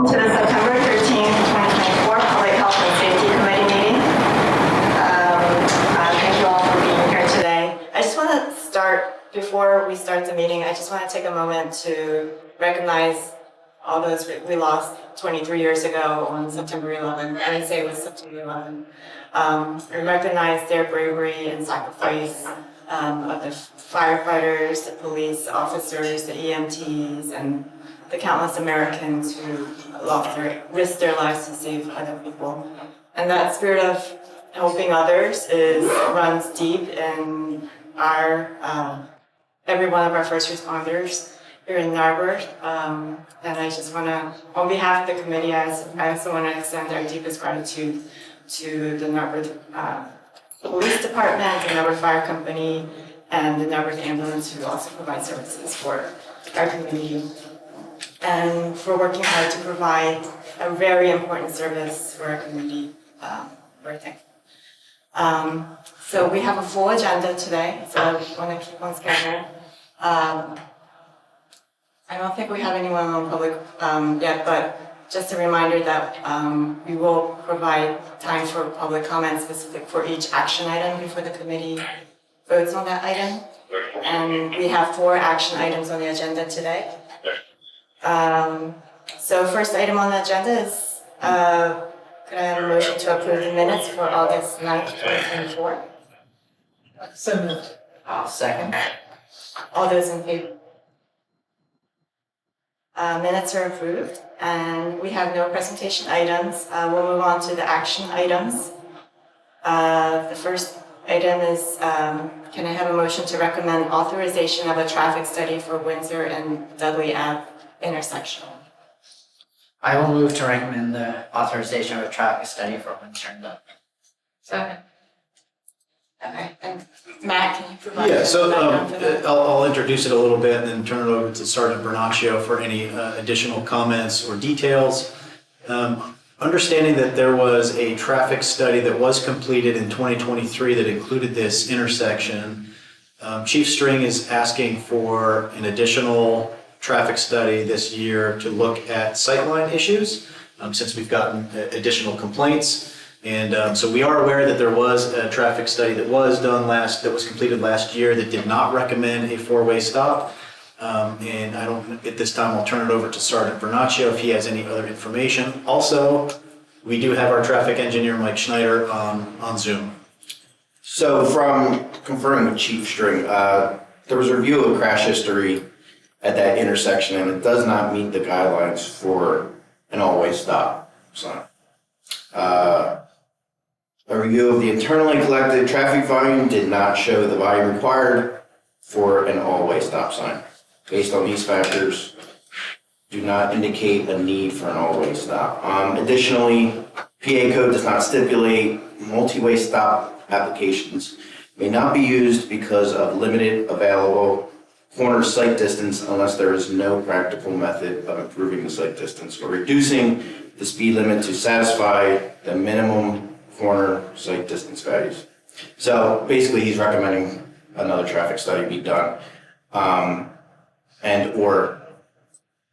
To the September 13th, 2024 Public Health and Safety Committee meeting. Thank you all for being here today. I just want to start, before we start the meeting, I just want to take a moment to recognize all those we lost 23 years ago on September 11th. I didn't say it was September 11th. And recognize their bravery and sacrifice of the firefighters, the police officers, the EMTs, and the countless Americans who risked their lives to save other people. And that spirit of helping others runs deep in every one of our first responders here in Narberth. And I just want to, on behalf of the committee, I also want to extend our deepest gratitude to the Narberth Police Department, the Narberth Fire Company, and the Narberth Ambulance, who also provide services for our community, and for working hard to provide a very important service for our community. We're thankful. So we have a full agenda today, so I want to keep on schedule. I don't think we have anyone on public yet, but just a reminder that we will provide time for public comment specific for each action item before the committee votes on that item. And we have 4 action items on the agenda today. So first item on the agenda is, could I have a motion to approve the minutes for August 9th, 2024? So moved. I'll second. All those in favor? Minutes are approved, and we have no presentation items. We'll move on to the action items. The first item is, can I have a motion to recommend authorization of a traffic study for Windsor and Dudley Ave intersection? I will move to recommend the authorization of a traffic study for Windsor and Dudley. Second. Okay, and Matt, can you provide? Yeah, so background for that? I'll introduce it a little bit and then turn it over to Sergeant Bernaccio for any additional comments or details. Understanding that there was a traffic study that was completed in 2023 that included this intersection, Chief String is asking for an additional traffic study this year to look at sightline issues, since we've gotten additional complaints. And so we are aware that there was a traffic study that was completed last year that did not recommend a 4-way stop. And at this time, I'll turn it over to Sergeant Bernaccio if he has any other information. Also, we do have our traffic engineer, Mike Schneider, on Zoom. So from confirming with Chief String, there was a review of crash history at that intersection, and it does not meet the guidelines for an all-way stop sign. A review of the internally collected traffic volume did not show the volume required for an all-way stop sign. Based on these factors, do not indicate a need for an all-way stop. Additionally, PA code does not stipulate multi-way stop applications may not be used because of limited available corner sight distance unless there is no practical method of improving the sight distance or reducing the speed limit to satisfy the minimum corner sight distance values. So basically he's recommending another traffic study be done, and or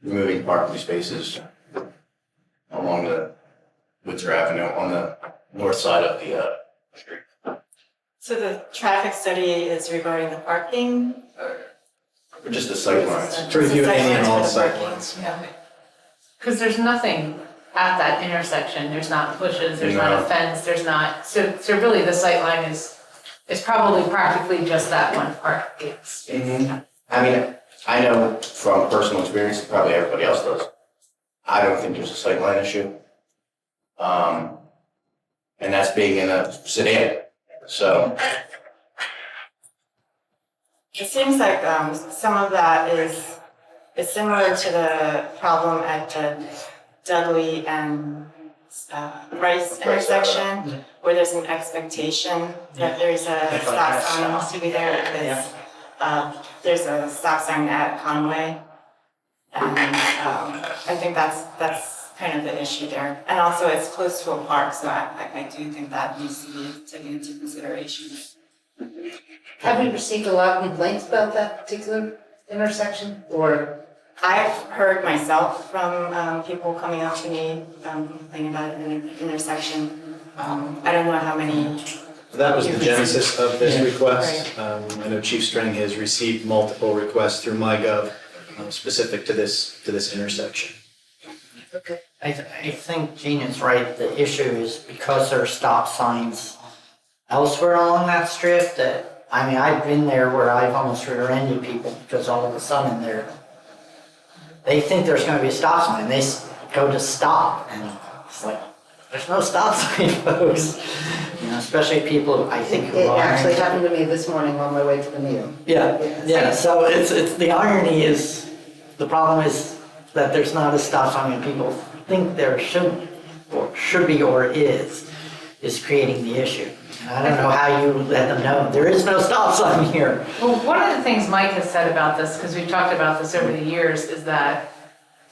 removing parking spaces along the Windsor Avenue on the north side of the street. So the traffic study is regarding the parking? Or just the sight lines. To review any and all Sight sight lines for the parking. lines. Yeah. Because there's nothing at that intersection. There's not bushes, there's not a No. fence, there's not, so really the sight line is probably practically just that one part. It's I mean, I know from personal experience, probably everybody else does. I don't think there's a sight line issue. And that's being in a sedan. So, It seems like some of that is similar to the problem at the Dudley and Rice intersection, where there's an expectation that there's a stop sign to be there because there's a stop sign at Conway. And I think that's kind of the issue there. And also it's close to a park, so I do think that needs to be taken into consideration. Have you received a lot of complaints about that particular intersection, or I've heard myself from people coming up to me complaining about an intersection. I don't know how many. That was the genesis of this request. I know Chief Strang has received multiple requests through MyGov specific to this intersection. I think Gene is right. The issue is because there are stop signs elsewhere along that strip that, I mean, I've been there where I've almost rear-ended people because all of a sudden they think there's going to be a stop sign. They go to stop and it's like, there's no stop sign, folks. You know, especially people, I think, who It are. actually happened to me this morning on my way to the meeting. Yeah, so it's the irony is, the problem is that there's not a stop sign and people think there should be or is creating the issue. And I don't know how you let them know, there is no stop sign here. Well, one of the things Mike has said about this, because we've talked about this over the years, is that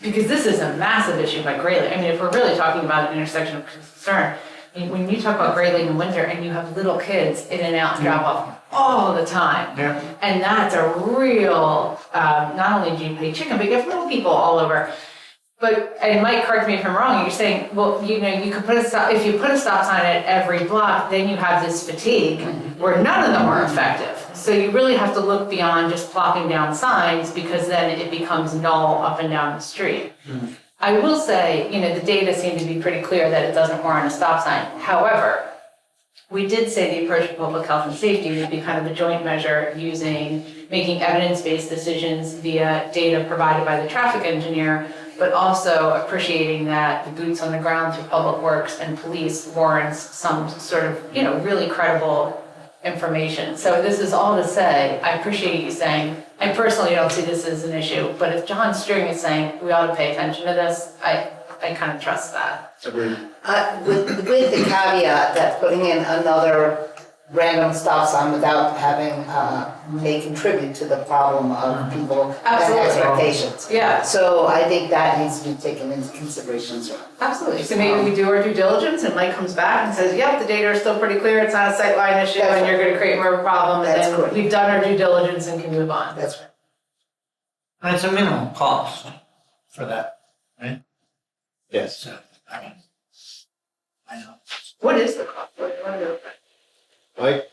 because this is a massive issue by Gray Lake. I mean, if we're really talking about an intersection of concern, I mean, when you talk about Gray Lake in winter and you have little kids in and out and drop off all the time, Yeah. and that's a real, not only do you pay chicken, but you have little people all over. But, and Mike, correct me if I'm wrong, you're saying, well, you know, you could put a stop, if you put a stop sign at every block, then you have this fatigue where none of them are effective. So you really have to look beyond just plopping down signs because then it becomes null up and down the street. I will say, you know, the data seem to be pretty clear that it doesn't warrant a stop sign. However, we did say the approach to public health and safety would be kind of a joint measure making evidence-based decisions via data provided by the traffic engineer, but also appreciating that the boots on the ground through public works and police warrants some sort of, you know, really credible information. So this is all to say, I appreciate you saying, I personally don't see this as an issue, but if John String is saying we ought to pay attention to this, I kind of trust that. Agreed. With the caveat that putting in another random stop sign without having may contribute to the problem of people and Absolutely. expectations. Yeah, So I think that needs to be taken into consideration as well. absolutely. So maybe we do our due diligence and Mike comes back and says, yep, the data is still pretty clear, it's not a sightline issue and you're gonna create more of a problem. And That's then correct. we've done our due diligence and can move on. That's right. And it's a minimal cost for that, right? Yes. So, I mean, I know. What is the cost? What is it? Mike?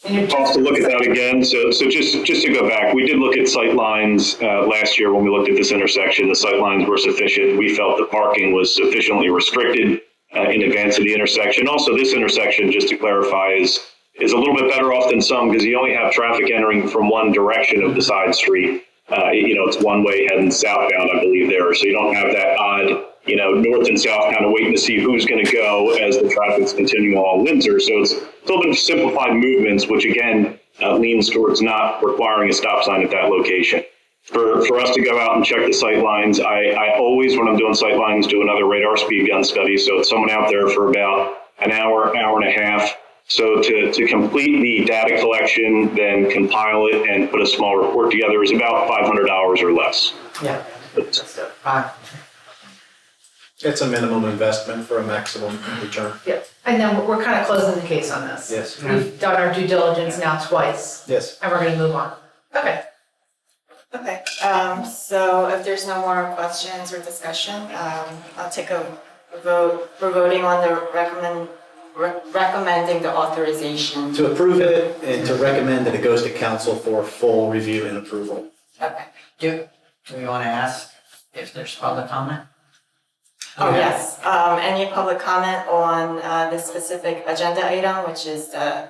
And you're I'll have to look at that again. So just to go back, we did look at sight lines last year when we looked at this intersection. The sight lines were sufficient. We felt the parking was sufficiently restricted in advance of the intersection. Also, this intersection, just to clarify, is a little bit better off than some because you only have traffic entering from one direction of the side street. It's one way heading southbound, I believe there. So you don't have that odd, north and south kind of waiting to see who's going to go as the traffic's continuing along Windsor. So it's a little bit of simplified movements, which again leans towards not requiring a stop sign at that location. For us to go out and check the sight lines, I always, when I'm doing sight lines, do another radar speed gun study. So it's someone out there for about an hour, hour and a half. So to complete the data collection, then compile it and put a small report together is about $500 or less. Yeah. It's a minimum investment for a maximum return. Yeah, and then we're kind of closing the case on this. Yes. We've done our due diligence now twice, Yes. and we're gonna move on. Okay. Okay, so if there's no more questions or discussion, I'll take a vote. We're voting on the recommending the authorization. To approve it and to recommend that it goes to council for full review and approval. Okay. Do we want to ask if there's public comment? Oh, yes. Any public comment on this specific agenda item, which is the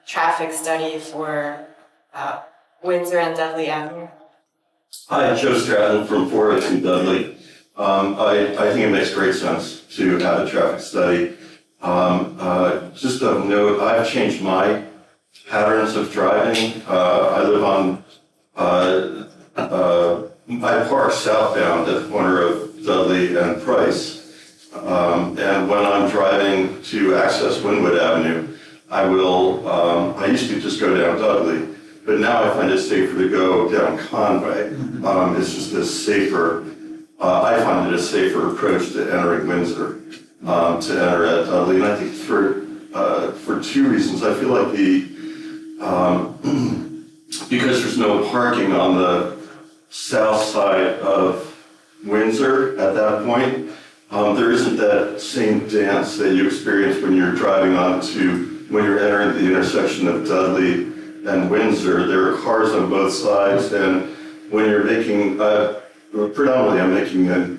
traffic study for Windsor and Dudley Avenue? Hi, Joe Stratton from 402 Dudley. I think it makes great sense to have a traffic study. Just a note, I've changed my patterns of driving. I live on, I park southbound at the corner of Dudley and Price. And when I'm driving to access Wynwood Avenue, I used to just go down Dudley, but now I find it safer to go down Conway. It's just a safer, I find it a safer approach to entering Windsor, to enter at Dudley. And I think for two reasons. I feel like because there's no parking on the south side of Windsor at that point. There isn't that same dance that you experience when you're when you're entering the intersection of Dudley and Windsor. There are cars on both sides, and when you're making, predominantly I'm making a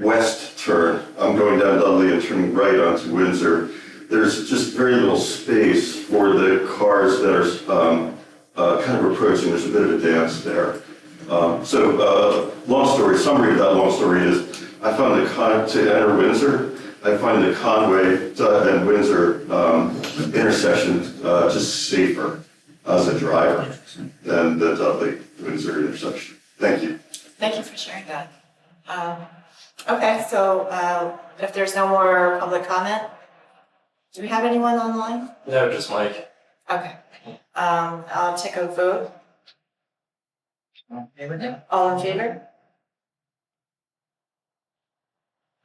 west turn. I'm going down Dudley and turning right onto Windsor. There's just very little space for the cars that are kind of approaching. There's a bit of a dance there. Summary of that long story is, I found to enter Windsor, I find the Conway and Windsor intersection just safer as a driver than the Dudley-Windsor intersection. Thank you. Thank you for sharing that. Okay, so if there's no more public comment, do we have anyone online? No, just Mike. Okay. I'll take a vote. All in favor?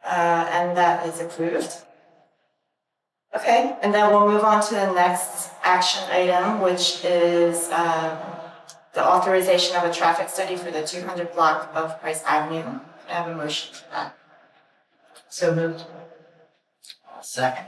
And that is approved. Okay, and then we'll move on to the next action item, which is the authorization of a traffic study for the 200 block of Price Avenue. Can I have a motion for that? So moved. Second.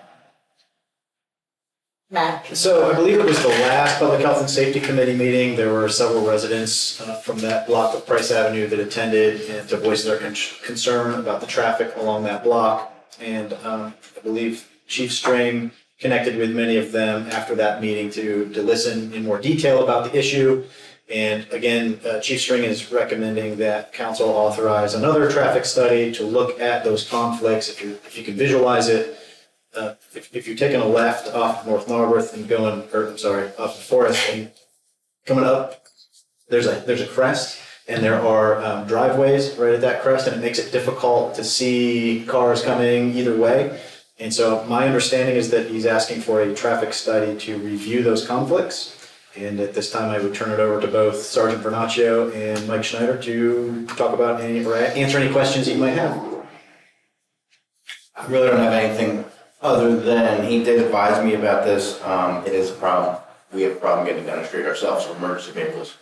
Matt? So I believe it was the last Public Health and Safety Committee meeting. There were several residents from that block of Price Avenue that attended and to voice their concern about the traffic along that block. And I believe Chief String connected with many of them after that meeting to listen in more detail about the issue. And again, Chief String is recommending that council authorize another traffic study to look at those conflicts. If you can visualize it, if you're taking a left off North Narberth and off the Forest and coming up, there's a crest, and there are driveways right at that crest, and it makes it difficult to see cars coming either way. And so my understanding is that he's asking for a traffic study to review those conflicts. And at this time, I would turn it over to both Sergeant Vernaccio and Mike Schneider to talk about or answer any questions that you might have. I really don't have anything other than he did advise me about this. It is a problem. We have a problem getting down the street ourselves for emergency vehicles.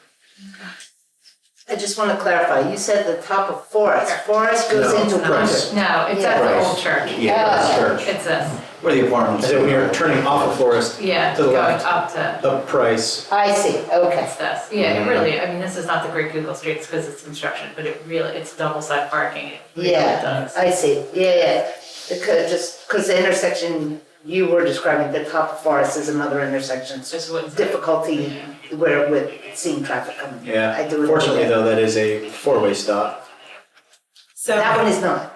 I just want to clarify, you said the top of Forest. Forest goes No. into Windsor. No, it's at the Right. old church. Yeah, that's church. It's this. Where the apartments. So when you're turning off of Forest Yeah, to the going left, up to, up Price, I see, okay. it's this. Yeah, it really, I mean, this is not the great Google Streets because it's construction, but it really, it's double side parking. It really Yeah, does. I see, yeah. Because the intersection you were describing, the top of Forest is another intersection. So Just wouldn't. difficulty where with seeing traffic coming. yeah. I do. Fortunately, though, that is a four-way stop. So That one is not.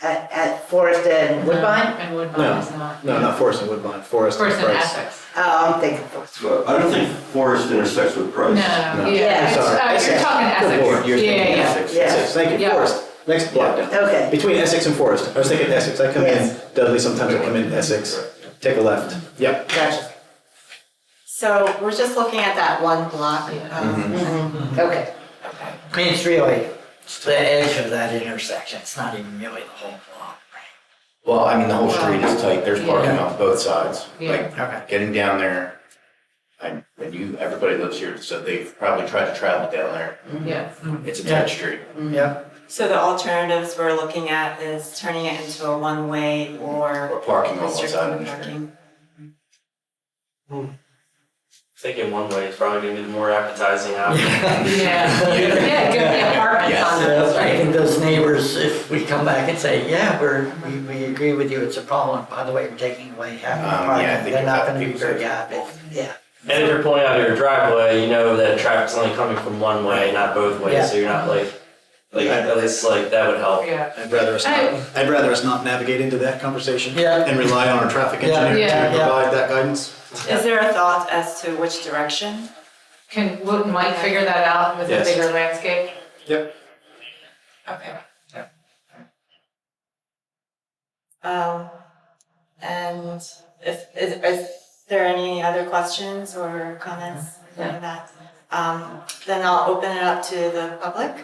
At Forest and Woodbine? And Woodbine is not. No, not Forest and Woodbine, Forest and First in Price. Essex. Oh, I'm thinking Forest. Well, I don't think Forest intersects with Price. No, Yeah, yeah, it's, sorry. you're Essex. talking Essex. Lord, You're thinking Yeah, yeah. Essex. Yeah. Essex, thank you, Yeah. Forest, next block down. Okay. Between Essex and Forest, I was thinking Essex, I come in Yes. Dudley, sometimes I come in Essex, take a left. Yep. Gotcha. So we're just looking at that one block. Okay. Okay. I mean, it's really, it's the edge of that intersection. It's not even really the whole block, right? Well, I mean, the whole street is tight. There's parking Yeah. on both sides. Yeah. Like, Okay. getting down there, everybody lives here, so they've probably tried to travel down there. Yeah. It's a tight street. Yep. So the alternatives we're looking at is turning it into a one-way Or or parking on one side of restricting the street. parking. Thinking one way is probably gonna be the more appetizing option. Yeah, yeah, give the apartments Yes. on I that think street. those neighbors, if we come back and say, yeah, we agree with you, it's a problem, by the way, we're taking away half the Yeah, I parking, think they're a not couple gonna be people very say- happy. Yeah. And if you're pulling out of your driveway, you know that traffic's only coming from one way, not both ways, Yeah. so you're not like at least like that would help. Yeah. I'd rather us not navigate into that conversation. Yeah. And rely on our traffic Yeah. engineer Yeah. to provide that guidance. Is there a thought as to which direction? Wouldn't Mike figure that out with a Yes. bigger landscape? Yep. Okay. And is there any other questions or comments on that? Then I'll open it up to the public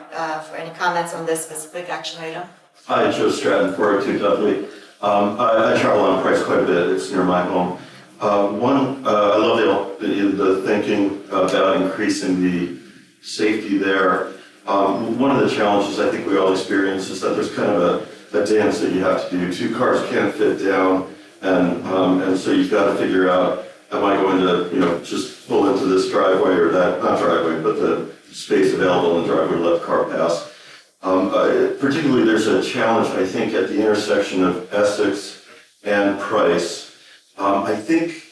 for any comments on this specific action item. Hi, Joe Stratton, 402 Dudley. I travel on Price quite a bit, it's near my home. I love the thinking about increasing the safety there. One of the challenges I think we all experience is that there's kind of a dance that you have to do. Two cars can't fit down, and so you've got to figure out, am I going to, just pull into this driveway or that, not driveway, but the space available in the driveway to let the car pass. Particularly, there's a challenge, I think, at the intersection of Essex and Price. I think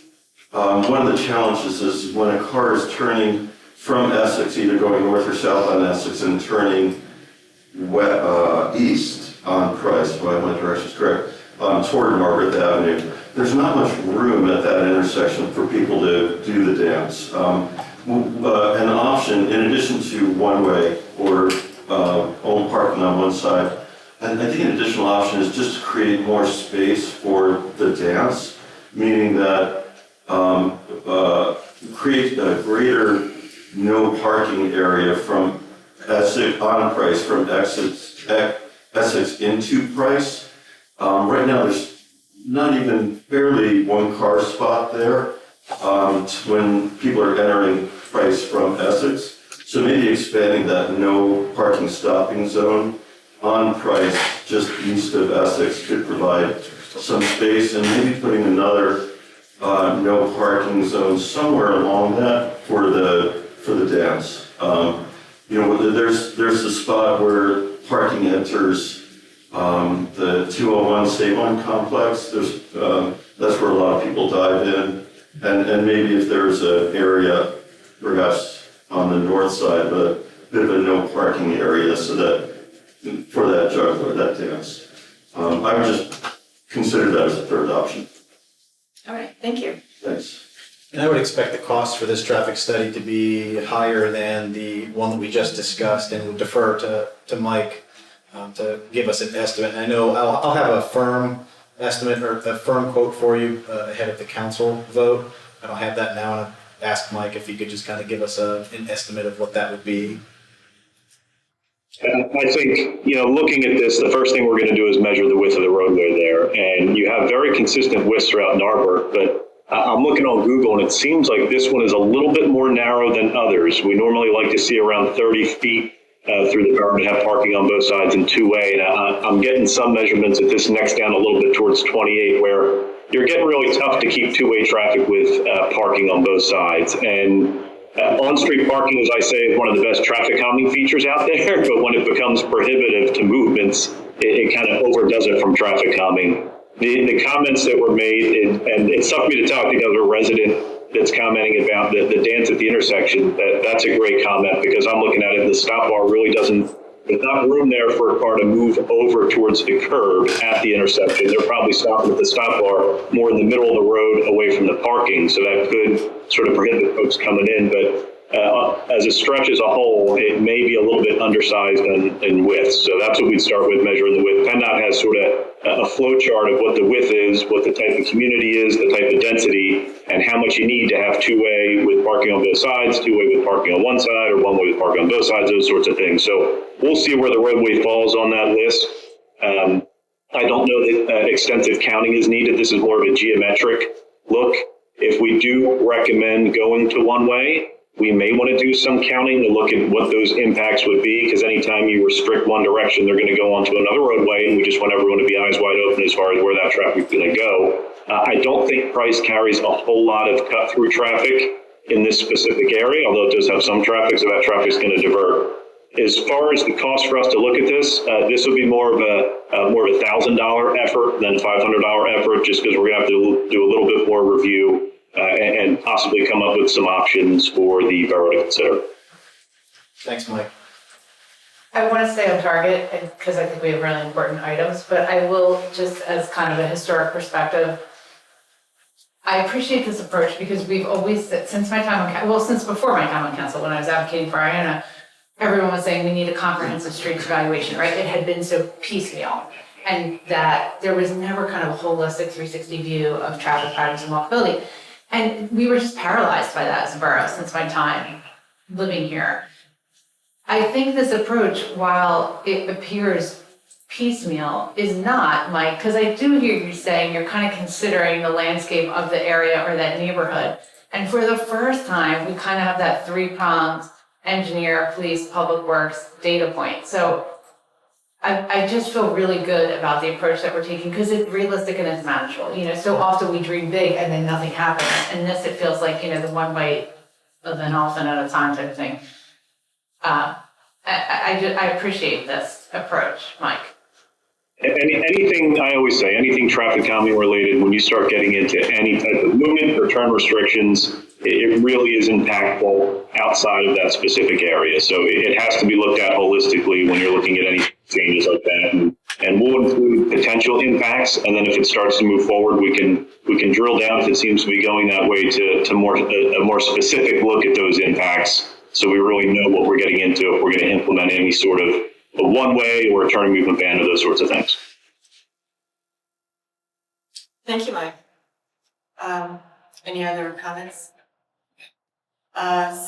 one of the challenges is when a car is turning from Essex, either going north or south on Essex and turning east on Price, if my direction is correct, toward Margaret Avenue. There's not much room at that intersection for people to do the dance. An option, in addition to one-way or only parking on one side, and I think an additional option is just to create more space for the dance, meaning that create a greater no parking area from Essex on Price, from Essex into Price. Right now, there's not even barely one car spot there when people are entering Price from Essex. So maybe expanding that no parking stopping zone on Price just east of Essex could provide some space, and maybe putting another no parking zone somewhere along that for the dance. There's a spot where parking enters the 201 State Line complex. That's where a lot of people dive in, and maybe if there's an area, perhaps on the north side, but a bit of a no parking area, so that for that juggler, that dance. I would just consider that as a third option. All right, thank you. Thanks. And I would expect the cost for this traffic study to be higher than the one that we just discussed, and would defer to Mike to give us an estimate. And I know I'll have a firm estimate or a firm quote for you ahead of the council vote. I don't have that now, and I'll ask Mike if he could just kind of give us an estimate of what that would be. I think, looking at this, the first thing we're going to do is measure the width of the roadway there. And you have very consistent widths throughout Narberth, but I'm looking on Google and it seems like this one is a little bit more narrow than others. We normally like to see around 30 feet through the berm and have parking on both sides and two-way. And I'm getting some measurements that this necks down a little bit towards 28, where you're getting really tough to keep two-way traffic with parking on both sides. And on-street parking, as I say, is one of the best traffic calming features out there, but when it becomes prohibitive to movements, it kind of overdoes it from traffic calming. The comments that were made, and it's tough for me to tell, I think there was a resident that's commenting about the dance at the intersection. That's a great comment, because I'm looking at it, the stop bar really doesn't, there's not room there for a car to move over towards the curb at the intersection. They're probably stopping at the stop bar more in the middle of the road away from the parking, so that could sort of prohibit folks coming in. But as a stretch as a whole, it may be a little bit undersized in width. So that's what we'd start with, measuring the width. PennDOT has sort of a flow chart of what the width is, what the type of community is, the type of density, and how much you need to have two-way with parking on both sides, two-way with parking on one side, or one-way with parking on both sides, those sorts of things. So we'll see where the roadway falls on that list. I don't know that extensive counting is needed. This is more of a geometric look. If we do recommend going to one-way, we may want to do some counting to look at what those impacts would be, because anytime you restrict one direction, they're going to go onto another roadway, and we just want everyone to be eyes wide open as far as where that traffic is going to go. I don't think Price carries a whole lot of cut-through traffic in this specific area, although it does have some traffic, so that traffic is going to divert. As far as the cost for us to look at this, this would be more of a $1,000 effort than a $500 effort, just because we're going to have to do a little bit more review and possibly come up with some options for the borough to consider. Thanks, Mike. I want to stay on target because I think we have really important items, but I will, just as kind of a historic perspective, I appreciate this approach because we've always, since my time on, since before my time on council, when I was advocating for Iona, everyone was saying we need a comprehensive streets evaluation, right? It had been so piecemeal, and that there was never kind of a holistic 360 view of traffic patterns and walkability. And we were just paralyzed by that as a borough since my time living here. I think this approach, while it appears piecemeal, is not, Mike, because I do hear you saying you're kind of considering the landscape of the area or that neighborhood. And for the first time, we kind of have that three prongs engineer, police, public works, data point. So I just feel really good about the approach that we're taking because it's realistic and it's manageable. You know, so often we dream big and then nothing happens. And this, it feels like, you know, the one bite of an elephant at a time type of thing. I appreciate this approach, Mike. Anything, I always say, anything traffic calming related, when you start getting into any type of movement or turn restrictions, it really is impactful outside of that specific area. So it has to be looked at holistically when you're looking at any changes like that. And we'll include potential impacts, and then if it starts to move forward, we can drill down if it seems to be going that way to a more specific look at those impacts, so we really know what we're getting into if we're going to implement any sort of a one-way or a turning movement ban or those sorts of things. Thank you, Mike. Any other comments?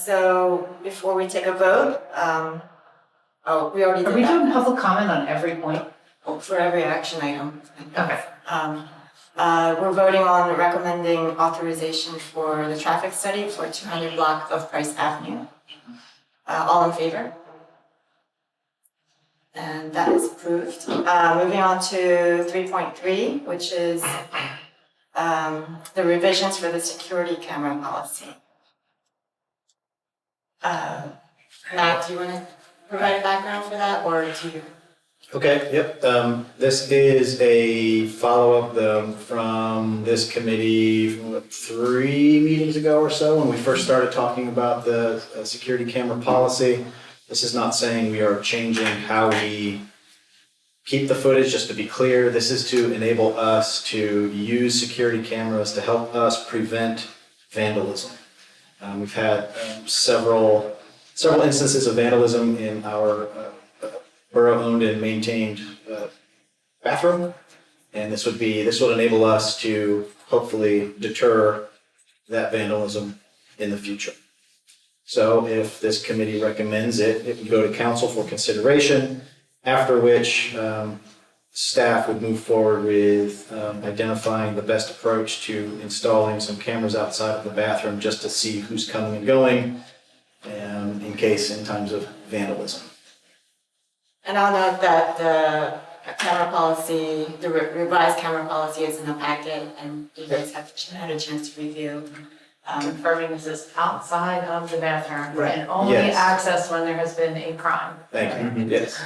So before we take a vote, we already did Are we that. doing public comment on every point? For every action item. Okay. We're voting on recommending authorization for the traffic study for 200 block of Price Avenue. All in favor? And that is approved. Moving on to 3.3, which is the revisions for the security camera policy. Matt, do you want to provide a background for that, or do you? Okay, yep. This is a follow-up from this committee from 3 meetings ago or so when we first started talking about the security camera policy. This is not saying we are changing how we keep the footage, just to be clear. This is to enable us to use security cameras to help us prevent vandalism. We've had several instances of vandalism in our borough-owned and maintained bathroom, and this will enable us to hopefully deter that vandalism in the future. So if this committee recommends it, it would go to council for consideration, after which staff would move forward with identifying the best approach to installing some cameras outside of the bathroom just to see who's coming and going in times of vandalism. And I'll note that the camera policy, the revised camera policy is in the packet, and you guys have had a chance to review. Confirming this is outside of the bathroom Right. and only Yes. accessed when there has been a crime. Thank you. Yes.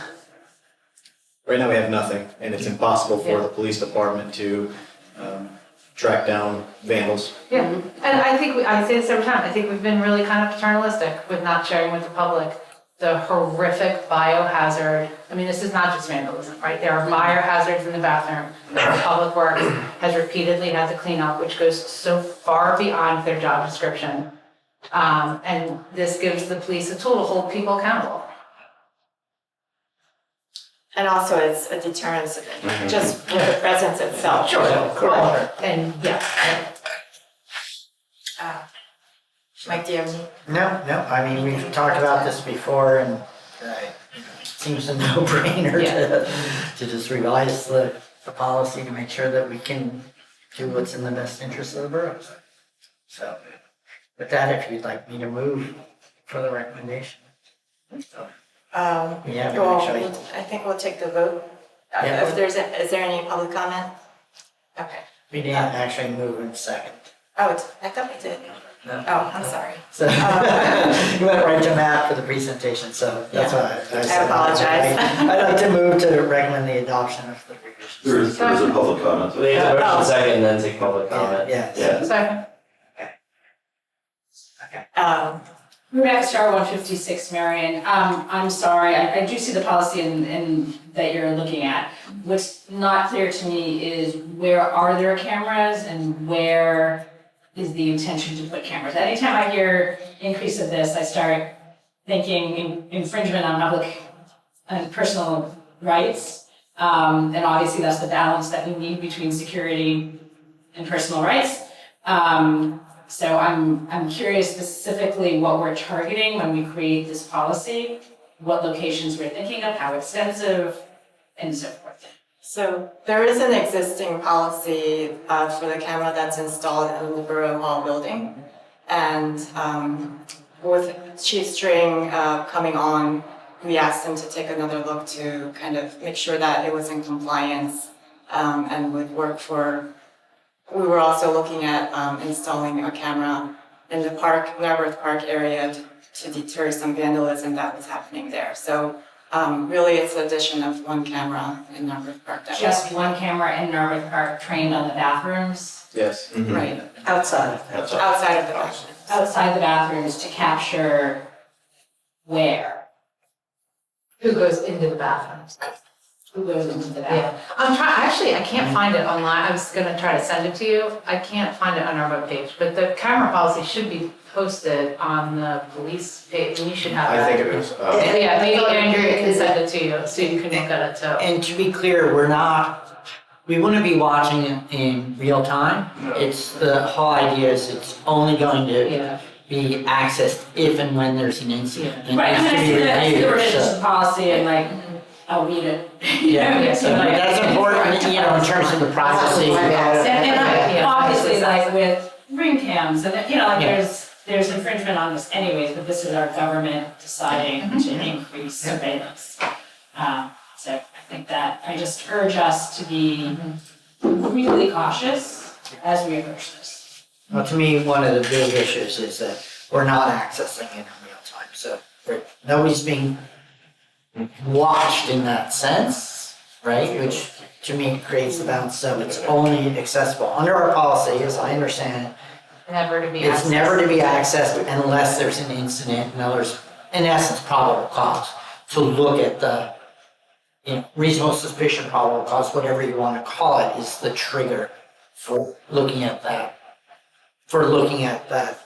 Right now we have nothing, and it's impossible for the police department to track down vandals. Yeah, and I think, I say this every time, I think we've been really kind of paternalistic with not sharing with the public the horrific biohazard. I mean, this is not just vandalism, right? There are biohazards in the bathroom that Public Works has repeatedly had to clean up, which goes so far beyond their job description. And this gives the police a tool to hold people accountable. And also it's a deterrence, just with the presence itself. And yeah. Mike, do you have any? No, I mean, we've talked about this before and it seems a no-brainer to just revise the policy to make sure that we can do what's in the best interest of the borough. So with that, if you'd like me to move for the recommendation. Yeah, Well, actually. I think we'll take the vote. Yeah. Is there any public comment? Okay. We didn't actually move in second. Oh, I thought we did. No. Oh, I'm sorry. So you went right to Matt for the presentation, so that's why I said. I apologize. I'd like to move to recommend the adoption of the revisions. There is a public comment. We have a motion second and then take public comment. Yes. Yeah. Second. Rebecca Star, 156 Marion. I'm sorry, I do see the policy in that you're looking at. What's not clear to me is where are there cameras and where is the intention to put cameras? Anytime I hear increase of this, I start thinking infringement on public and personal rights. And obviously that's the balance that we need between security and personal rights. So I'm curious specifically what we're targeting when we create this policy, what locations we're thinking of, how extensive, and so forth. So there is an existing policy for the camera that's installed in the Borough Hall building. And with Chief String coming on, we asked him to take another look to kind of make sure that it was in compliance and would work for. We were also looking at installing a camera in the park, Narberth Park area to deter some vandalism that was happening there. So really it's the addition of one camera in Narberth Park. That Just one camera in Narberth Park trained on the bathrooms, Yes. right, Outside. outside of the bathroom. outside the bathrooms to capture where? Who goes into the bathrooms? Who goes into the bathroom? Yeah, actually, I can't find it online, I was gonna try to send it to you, I can't find it on our webpage, but the camera policy should be posted on the police page, and you should have that. I think it was, Yeah, maybe Andrea can send it to you, so you can look at it too. And to be clear, we wouldn't be watching it in real time. It's, the whole idea is it's only going to Yeah. be accessed if and when there's an incident. And Right, it I mean, needs I to see be the reviewed, revisions so- of policy and like, I'll read it. Yeah, so that's important, you know, in terms of the privacy. And obviously, like with ring cams, and you know, like Yeah. there's infringement on this anyways, but this is our government deciding to increase surveillance. So I think that, I just urge us to be really cautious as we approach this. Well, to me, one of the big issues is that we're not accessing it in real time, so nobody's being watched in that sense, right? Which to me creates the balance, so it's only accessible. Under our policy, as I understand it, Never to be it's accessed. never to be accessed unless there's an incident, in other words, in essence, probable cause. To look at the, you know, reasonable suspicion, probable cause, whatever you want to call it, is the trigger for looking at that,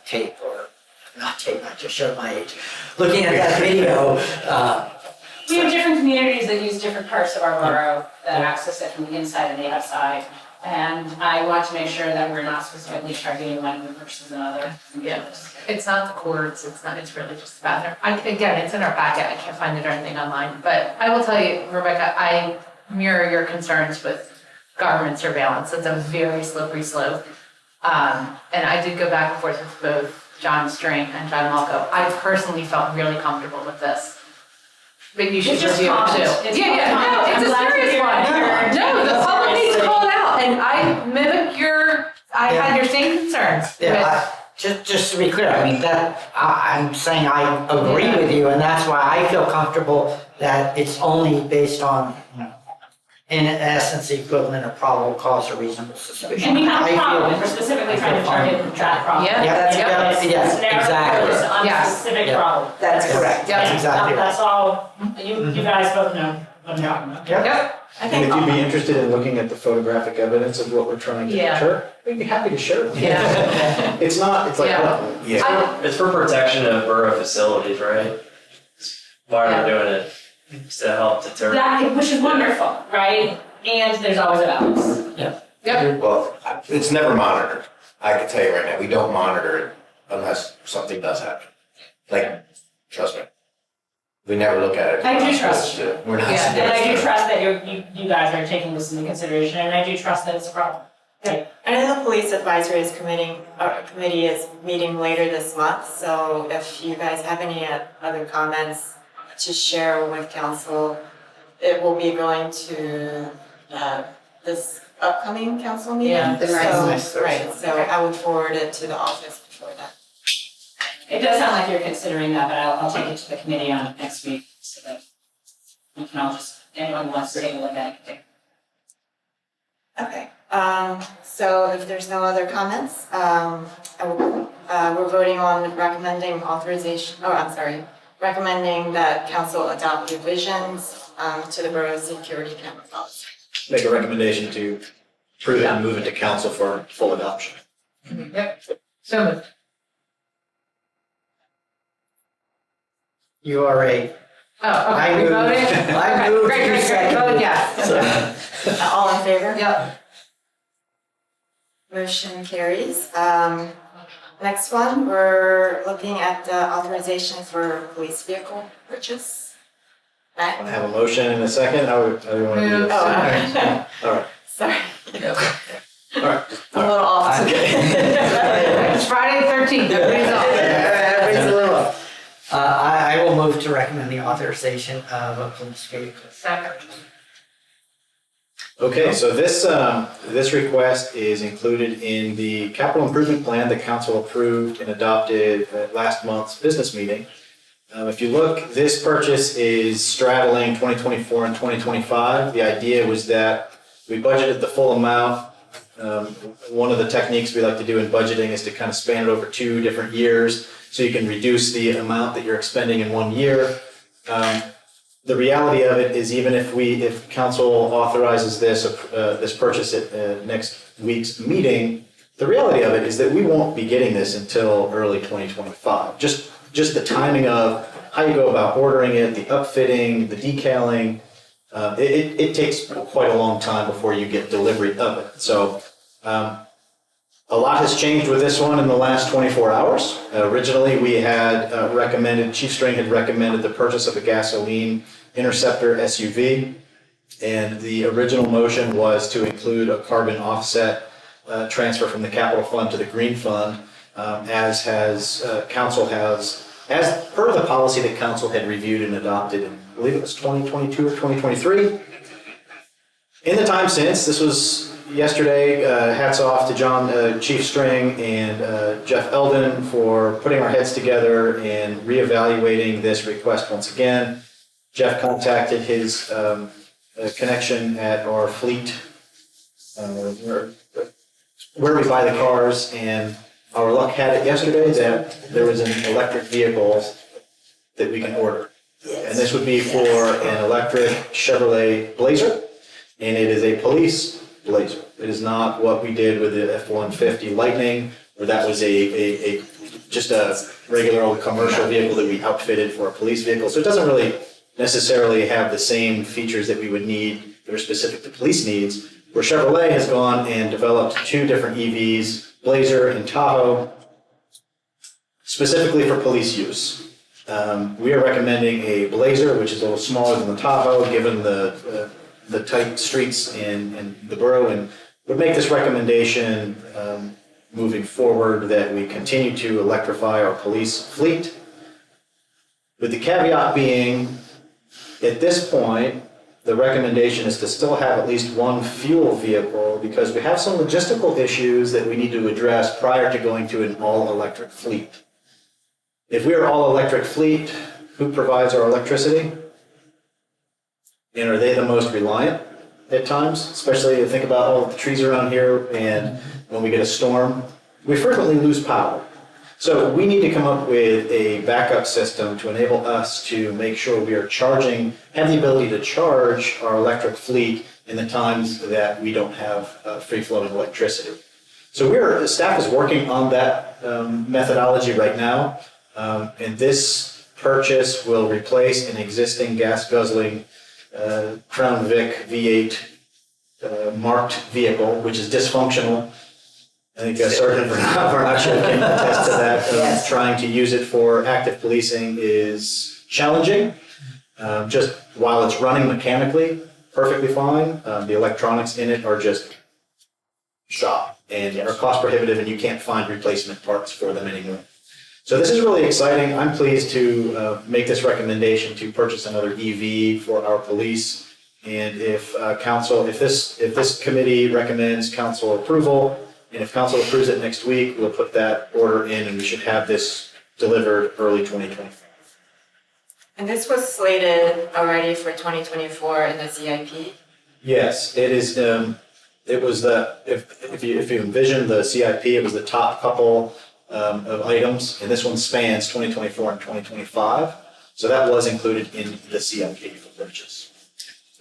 tape, or not tape, I just showed my age. Looking at that video, We have different communities that use different parts of our borough that access it from the inside and the outside. And I want to make sure that we're not specifically targeting one versus another. Yeah. It's not the cords, it's really just the bathroom. Again, it's in our packet, I can't find it or anything online, but I will tell you, Rebecca, I mirror your concerns with government surveillance. It's a very slippery slope. And I did go back and forth with both John String and John Malco. I personally felt really comfortable with this. But you should It's just review it comment. too. It's Yeah, comment. no, it's I'm a glad to serious hear one. it. No, the public needs to call it out, and I mimic I Yeah. had your same concerns. yeah, just to be clear, I mean, I'm saying I agree with you, and that's why I feel comfortable that it's only based on, you know, in essence, the equivalent of probable cause or reasonable suspicion. And we have I a feel- problem, if we're specifically trying to target that problem. Yeah, that's- You know, yeah, it's- yeah, it's narrow exactly. focus on a Yeah. specific Yeah. problem. That's correct. Yeah. That's exactly right. That's all, you guys both know what I'm talking about. Yep. And if you'd be interested in looking at the photographic evidence of what we're trying to Yeah. deter, we'd be happy to share it. Yeah. It's like, Yeah. yeah. It's for protection of borough facilities, right? That's why Yeah. we're doing it, is to help deter. That, which is wonderful, right? And there's always a balance. Yep. Well, it's never monitored. I can tell you right now, we don't monitor it unless something does happen. Like, trust me. We never look at it. I do trust you. We're not. Yeah, And I do supposed to. trust that you guys are taking this into consideration, and I do trust that it's a problem. And then the police advisory committee is meeting later this month, so if you guys have any other comments to share with council, it will be going to this upcoming council meeting. Yeah. The next So, right, so I would forward it to the office before that. It does sound like you're considering that, but I'll take it to the committee on next week, so that we can all just, anyone who wants to take a look at it, can take. Okay, so if there's no other comments, we're voting on recommending recommending that council adopt revisions to the borough security camera policy. make a recommendation to approve it and move it to council for full adoption. Yep. So moved. You are a, Oh, I okay, we moved. voted? I Okay, moved, great, you great, great, seconded. voted yes. All in favor? Yep. Motion carries. Next one, we're looking at the authorization for police vehicle purchase. I Matt? have a motion and a second, how do you want to do Move. this? Oh, All right, sorry. all right. I'm a little off today. It's Friday the 13th, everybody's off. Everybody's a little. I will move to recommend the authorization of a police vehicle. Second. Okay, so this request is included in the capital improvement plan that council approved and adopted at last month's business meeting. If you look, this purchase is straddling 2024 and 2025. The idea was that we budgeted the full amount. One of the techniques we like to do in budgeting is to kind of span it over 2 different years so you can reduce the amount that you're expending in 1 year. The reality of it is even if council authorizes this purchase at next week's meeting, the reality of it is that we won't be getting this until early 2025. Just the timing of how you go about ordering it, the upfitting, the decaling, it takes quite a long time before you get delivery of it. So a lot has changed with this one in the last 24 hours. Originally, we had recommended, Chief String had recommended the purchase of a gasoline Interceptor SUV. And the original motion was to include a carbon offset transfer from the capital fund to the green fund, as per the policy that council had reviewed and adopted in, I believe it was 2022 or 2023. In the time since, this was yesterday, hats off to John, Chief String and Jeff Eldon for putting our heads together and reevaluating this request once again. Jeff contacted his connection at our fleet, where we buy the cars, and our luck had it yesterday that there was an electric vehicle that we can order. And this would be for an electric Chevrolet Blazer, and it is a police Blazer. It is not what we did with the F-150 Lightning, where that was just a regular old commercial vehicle that we outfitted for a police vehicle. So it doesn't really necessarily have the same features that we would need that are specific to police needs, where Chevrolet has gone and developed 2 different EVs, Blazer and Tahoe, specifically for police use. We are recommending a Blazer, which is a little smaller than the Tahoe, given the tight streets in the borough, and would make this recommendation moving forward that we continue to electrify our police fleet. With the caveat being, at this point, the recommendation is to still have at least 1 fuel vehicle because we have some logistical issues that we need to address prior to going to an all-electric fleet. If we are all-electric fleet, who provides our electricity? And are they the most reliant at times? Especially think about all the trees around here, and when we get a storm, we frequently lose power. So we need to come up with a backup system to enable us to make sure we are have the ability to charge our electric fleet in the times that we don't have free-flowing electricity. So staff is working on that methodology right now, and this purchase will replace an existing gas-guzzling Crown Vic V8 marked vehicle, which is dysfunctional. I think Sergeant Vernaccio can attest to that. Yes. Trying to use it for active policing is challenging. Just while it's running mechanically, perfectly fine. The electronics in it are just shot and are cost prohibitive, and you can't find replacement parts for them anymore. So this is really exciting. I'm pleased to make this recommendation to purchase another EV for our police. And if this committee recommends council approval, and if council approves it next week, we'll put that order in and we should have this delivered early 2025. And this was slated already for 2024 in the CIP? Yes, it is. It was if you envision the CIP, it was the top couple of items, and this one spans 2024 and 2025. So that was included in the CIP for purchase.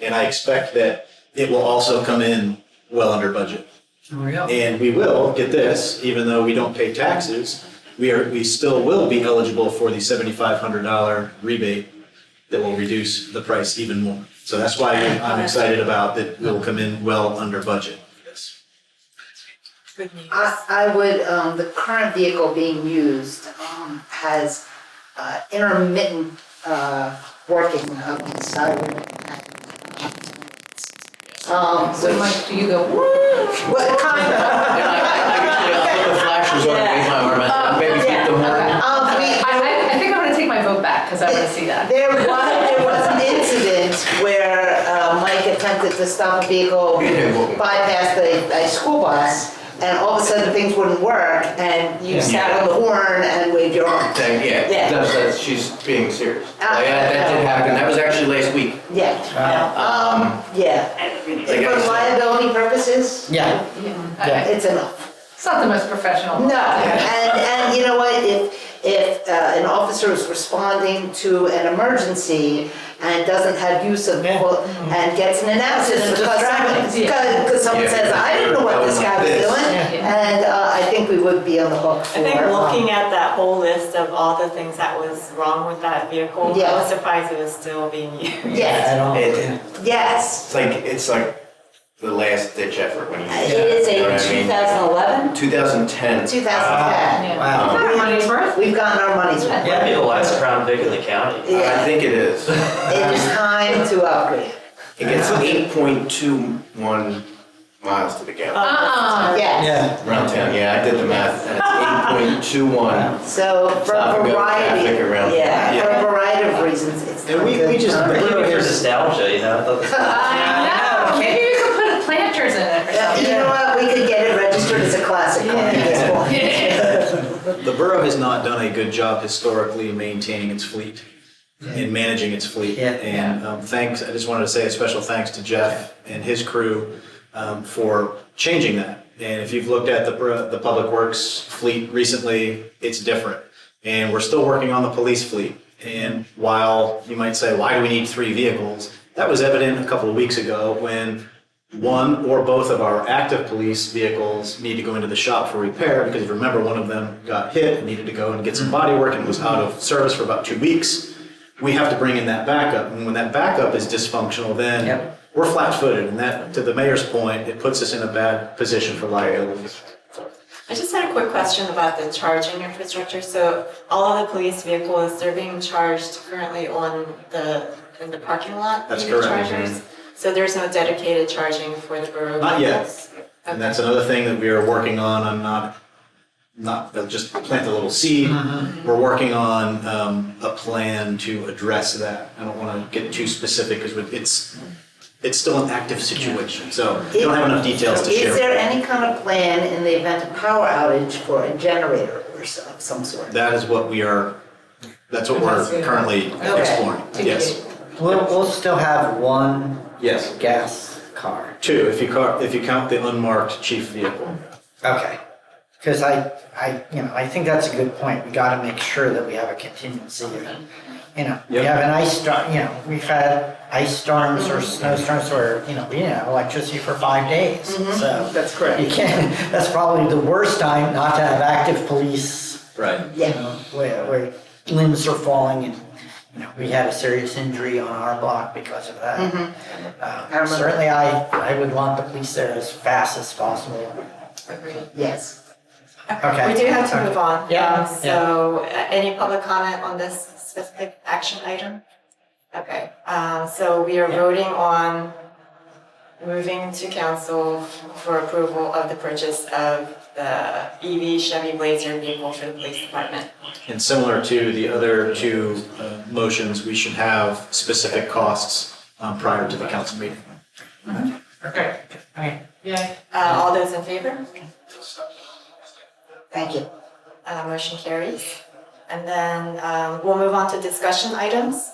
And I expect that it will also come in well under budget. And we will get this, even though we don't pay taxes, we still will be eligible for the $7,500 rebate that will reduce the price even more. So that's why I'm excited about that we'll come in well under budget. Yes. Good news. I would, the current vehicle being used has intermittent working of the siren. So Mike, do you go, woo? What kind of? Flashers on, raise my arm, maybe keep them warm. I think I'm gonna take my vote back. because I want to see that. There was an incident where Mike attempted to stop a vehicle, bypass a school bus, and all of a sudden things wouldn't work, and you sat on the horn and waved your arm. Yeah, Yeah. she's being serious. That did happen. That was actually last week. Yeah. Yeah. For liability purposes, Yeah, it's enough. It's not the most professional. No, and you know what, if an officer is responding to an emergency and doesn't have use of, and gets in an accident because someone says, I didn't know what this guy was doing, and I think we would be on the hook for. I think looking at that whole list of all the things that was wrong with that vehicle, I was surprised it was still being used. Yes, yes. It's like the last ditch effort when you. It is You know a what I mean? 2011, 2010. 2010. Yeah. wow. Got our money's worth. We've gotten our money's worth. Might be the last Crown Vic in the county. I Yeah, think it is. it is time to upgrade. It gets 8.21 miles to the gallon. Yes. Yeah. Around town, yeah, I did the math, and it's 8.21. So for a Stop and go variety, traffic around. yeah, for Yeah. a variety of reasons, it's And we good. just, Maybe Borough for has- nostalgia, you know? I thought this- I know, maybe you could put planters in it or something. You know what, we could get it registered as a classic car at this point. the borough has not done a good job historically maintaining its fleet and managing its fleet. Yeah. And thanks, I just wanted to say a special thanks to Jeff and his crew for changing that. And if you've looked at the Public Works fleet recently, it's different. And we're still working on the police fleet. And while you might say, why do we need 3 vehicles? That was evident a couple of weeks ago when one or both of our active police vehicles need to go into the shop for repair, because if you remember, one of them got hit and needed to go and get some body work and was out of service for about 2 weeks. We have to bring in that backup, and when that backup is dysfunctional, then Yep. we're flat-footed, and that, to the mayor's point, it puts us in a bad position for liability. I just had a quick question about the charging infrastructure. So all of the police vehicles, they're being charged currently in the parking lot? That's EV correct. chargers? So there's no dedicated charging for the borough Not yet. vehicles? And that's another thing that we are working on. I'm not just plant a little seed. We're working on a plan to address that. I don't want to get too specific because it's still an active situation. So we don't have enough details to share. Is there any kind of plan in the event of power outage for a generator or of some sort? That is what that's what we're currently Okay. exploring. Yes. We'll still have one Yes. gas car. 2, if you count the unmarked chief vehicle. Okay. Because I think that's a good point. We gotta make sure that we have a contingency. We Yep. have an ice storm, we've had ice storms or snowstorms where, we didn't have electricity for 5 days. So That's correct. you can't, that's probably the worst time not to have active police, Right. Yeah. where limbs are falling and, we had a serious injury on our block because of that. remember. Certainly I would want the police there as fast as possible. Agreed. Yes. Okay. We do have to move on. Yeah, So any public comment on this specific action item? Okay, so we are voting on moving to council for approval of the purchase of the EV Chevy Blazer vehicle for the police department. And similar to the other 2 motions, we should have specific costs prior to the council meeting. Okay. Okay. Yeah. All those in favor? Thank you. Motion carries. And then we'll move on to discussion items.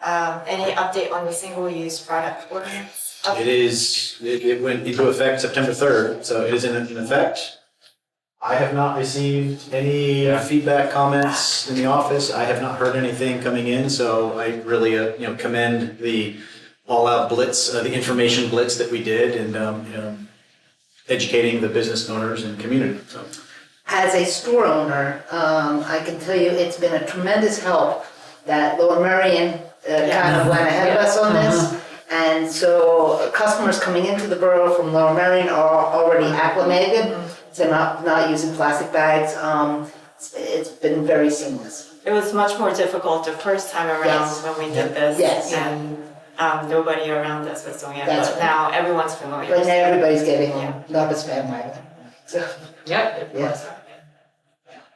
Any update on the single-use product ordinance? It went into effect September 3rd, so it is in effect. I have not received any feedback, comments in the office. I have not heard anything coming in, so I really, commend the all-out blitz, the information blitz that we did, and educating the business owners and community. So As a store owner, I can tell you it's been a tremendous help that Lower Merion kind of went ahead of us on this. And so customers coming into the borough from Lower Merion are already acclimated. They're not using plastic bags. It's been very seamless. It was much more difficult the first time around Yes. when we did this. Yes. And nobody around us was doing it, That's but right. now everyone's familiar. But now everybody's getting Nuggets bandwagon. So, Yep. yes.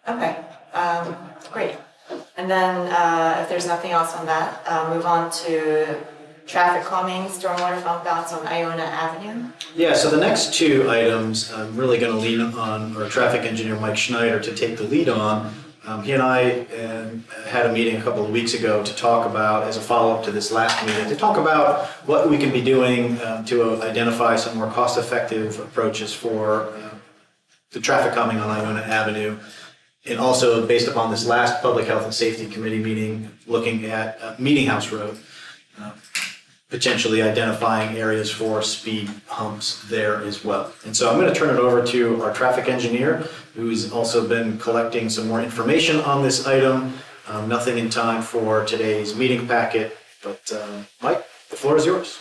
Okay, great. And then if there's nothing else on that, move on to traffic calming, stormwater bump outs on Iona Avenue. Yeah, so the next two items, I'm really going to lean on our traffic engineer, Mike Schneider, to take the lead on. He and I had a meeting a couple of weeks ago to talk about, as a follow-up to this last meeting, to talk about what we can be doing to identify some more cost-effective approaches for the traffic calming on Iona Avenue. And also, based upon this last Public Health and Safety Committee meeting, looking at Meeting House Road, potentially identifying areas for speed humps there as well. And so I'm going to turn it over to our traffic engineer, who's also been collecting some more information on this item. Nothing in time for today's meeting packet, but Mike, the floor is yours.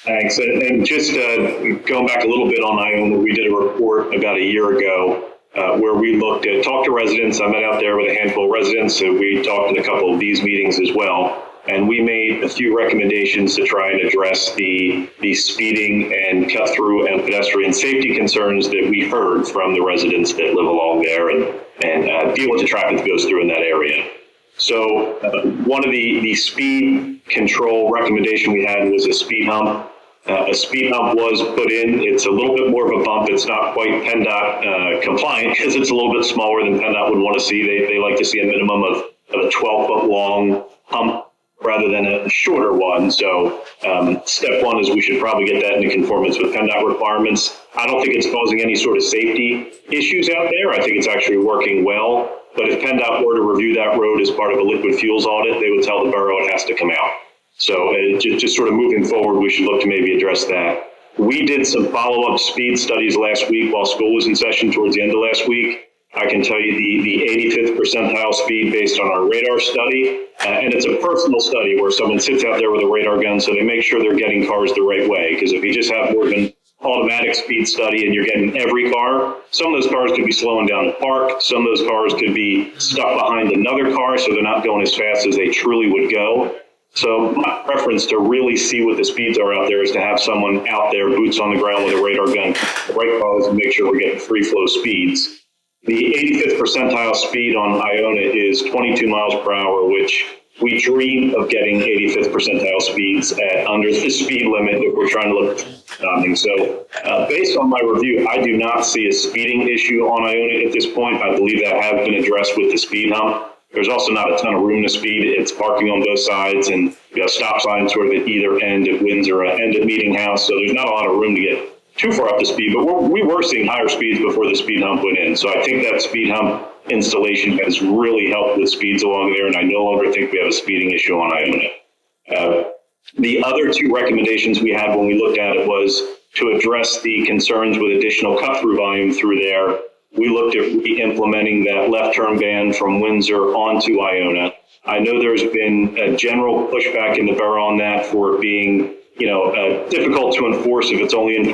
Thanks. And just going back a little bit on Iona, we did a report about a year ago where we talked to residents. I met out there with a handful of residents, so we talked in a couple of these meetings as well. And we made a few recommendations to try and address the speeding and cut through and pedestrian safety concerns that we heard from the residents that live along there and deal with the traffic that goes through in that area. So one of the speed control recommendation we had was a speed hump. A speed hump was put in. It's a little bit more of a bump. It's not quite PennDOT compliant because it's a little bit smaller than PennDOT would want to see. They like to see a minimum of a 12-foot long hump rather than a shorter one. So step one is we should probably get that into conformance with PennDOT requirements. I don't think it's causing any sort of safety issues out there. I think it's actually working well. But if PennDOT were to review that road as part of a liquid fuels audit, they would tell the borough it has to come out. So just sort of moving forward, we should look to maybe address that. We did some follow-up speed studies last week while school was in session towards the end of last week. I can tell you the 85th percentile speed based on our radar study, and it's a personal study where someone sits out there with a radar gun, so they make sure they're getting cars the right way. Because if you just have more of an automatic speed study and you're getting every car, some of those cars could be slowing down to park, some of those cars could be stuck behind another car, so they're not going as fast as they truly would go. So my preference to really see what the speeds are out there is to have someone out there, boots on the ground with a radar gun, the right cars, and make sure we're getting free flow speeds. The 85th percentile speed on Iona is 22 miles per hour, which we dream of getting 85th percentile speeds at under the speed limit if we're trying to look at stopping. So based on my review, I do not see a speeding issue on Iona at this point. I believe that has been addressed with the speed hump. There's also not a ton of room to speed. It's parking on both sides and stop signs sort of at either end at Windsor, end at Meeting House. So there's not a lot of room to get too far up to speed, but we were seeing higher speeds before the speed hump went in. So I think that speed hump installation has really helped with speeds along there, and I no longer think we have a speeding issue on Iona. The other two recommendations we had when we looked at it was to address the concerns with additional cut-through volume through there. We looked at re-implementing that left turn ban from Windsor onto Iona. I know there's been a general pushback in the borough on that for it being difficult to enforce if it's only in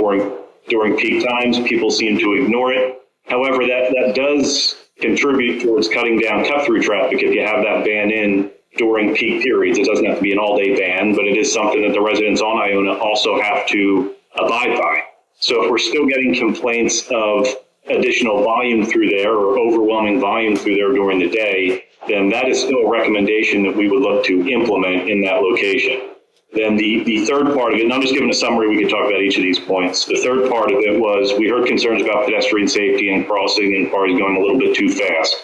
during peak times. People seem to ignore it. However, that does contribute towards cutting down cut-through traffic if you have that ban in during peak periods. It doesn't have to be an all-day ban, but it is something that the residents on Iona also have to abide by. So if we're still getting complaints of additional volume through there or overwhelming volume through there during the day, then that is still a recommendation that we would look to implement in that location. Then the third part of it, and I'm just giving a summary, we could talk about each of these points. The third part of it was we heard concerns about pedestrian safety and crossing and cars going a little bit too fast.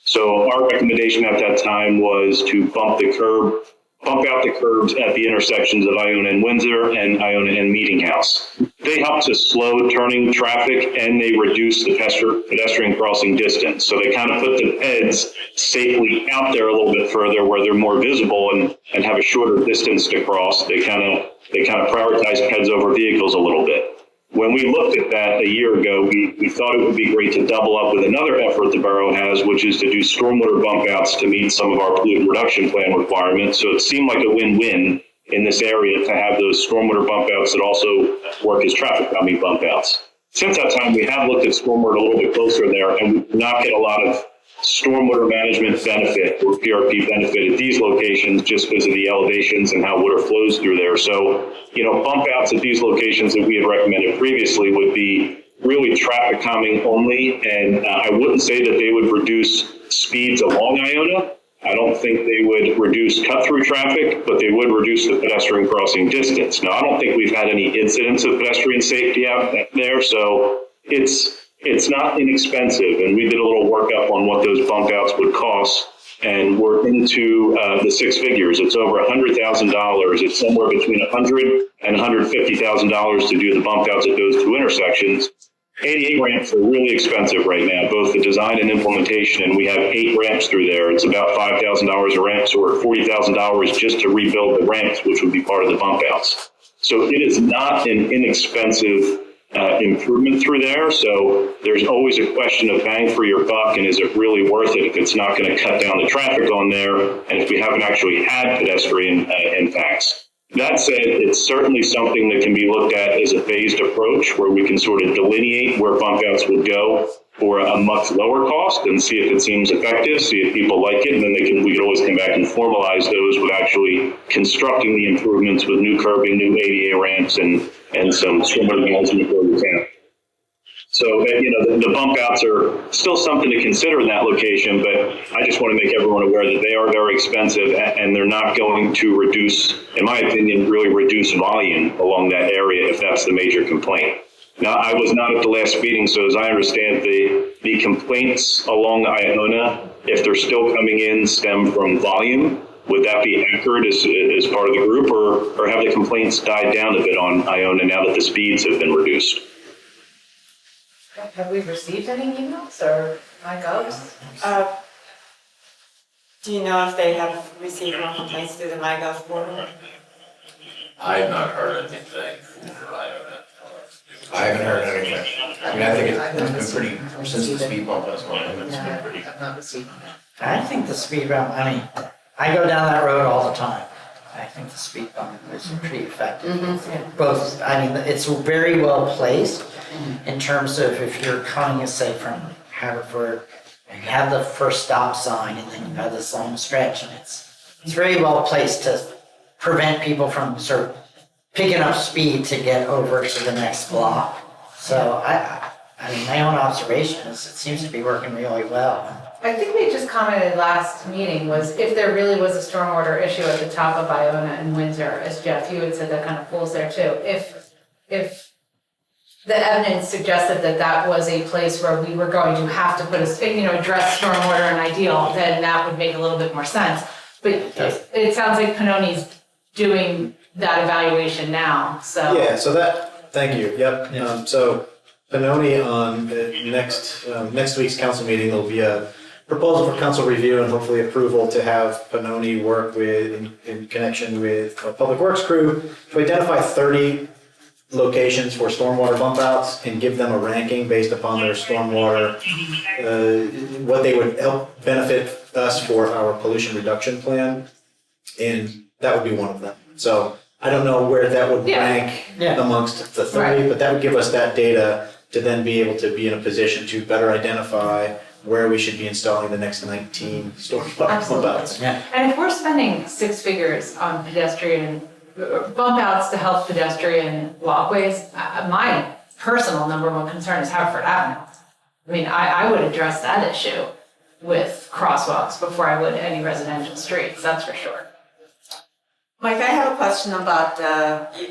So our recommendation at that time was to bump out the curbs at the intersections of Iona and Windsor and Iona and Meeting House. They help to slow turning traffic and they reduce the pedestrian crossing distance. So they kind of put the PEDs safely out there a little bit further where they're more visible and have a shorter distance to cross. They kind of prioritize PEDs over vehicles a little bit. When we looked at that a year ago, we thought it would be great to double up with another effort the borough has, which is to do stormwater bump outs to meet some of our pollutant reduction plan requirements. So it seemed like a win-win in this area to have those stormwater bump outs that also work as traffic calming bump outs. Since that time, we have looked at stormwater a little bit closer there, and we do not get a lot of stormwater management benefit or PRP benefit at these locations just because of the elevations and how water flows through there. So, bump outs at these locations that we had recommended previously would be really traffic calming only. And I wouldn't say that they would reduce speeds along Iona. I don't think they would reduce cut-through traffic, but they would reduce the pedestrian crossing distance. Now, I don't think we've had any incidents of pedestrian safety out there, so it's not inexpensive. And we did a little workup on what those bump outs would cost, and we're into the six figures. It's over $100,000. It's somewhere between $100,000 and $150,000 to do the bump outs at those two intersections. ADA ramps are really expensive right now, both the design and implementation, and we have 8 ramps through there. It's about $5,000 a ramp, so we're at $40,000 just to rebuild the ramps, which would be part of the bump outs. So it is not an inexpensive improvement through there. So there's always a question of bang for your buck, and is it really worth it if it's not going to cut down the traffic on there, and if we haven't actually had pedestrian impacts. That said, it's certainly something that can be looked at as a phased approach where we can sort of delineate where bump outs would go for a much lower cost and see if it seems effective, see if people like it, and then we can always come back and formalize those with actually constructing the improvements with new curbing, new ADA ramps, and some swimming lanes in the town. So, the bump outs are still something to consider in that location, but I just want to make everyone aware that they are very expensive and they're not going to reduce, in my opinion, really reduce volume along that area if that's the major complaint. Now, I was not at the last meeting, so as I understand, the complaints along Iona, if they're still coming in, stem from volume. Would that be accurate as part of the group, or have the complaints died down a bit on Iona now that the speeds have been reduced? Have we received any emails or MyGovs? Do you know if they have received more complaints through the MyGov portal? I have not heard anything from Iona. I haven't heard anything. I mean, I think it's been pretty, since the speed bump was going in, it's been pretty. I've not received. I think the speed bump, I go down that road all the time. I think the speed bump is pretty effective. Both, it's very well placed in terms of if you're coming, say, from Haverford, and you have the first stop sign, and then you have this long stretch, and it's very well placed to prevent people from sort of picking up speed to get over to the next block. So my own observation is it seems to be working really well. I think we just commented last meeting was if there really was a stormwater issue at the top of Iona and Windsor, as Jeff, you had said that kind of pulls there too. If the evidence suggested that was a place where we were going to have to address stormwater and ideal, then that would make a little bit more sense. But it sounds like Pannoni's doing that evaluation now, so. Yeah, thank you, yep. So Pannoni on next week's council meeting, there'll be a proposal for council review and hopefully approval to have Pannoni work in connection with a public works crew to identify 30 locations for stormwater bump outs and give them a ranking based upon their stormwater, what they would help benefit us for our pollution reduction plan, and that would be one of them. So I don't know where that would rank amongst the 30, but that would give us that data to then be able to be in a position to better identify where we should be installing the next 19 stormwater bump outs. Yeah. And if we're spending 6 figures on pedestrian bump outs to help pedestrian walkways, my personal number one concern is Haverford Avenue. I would address that issue with crosswalks before I would any residential streets, that's for sure. Mike, I have a question about,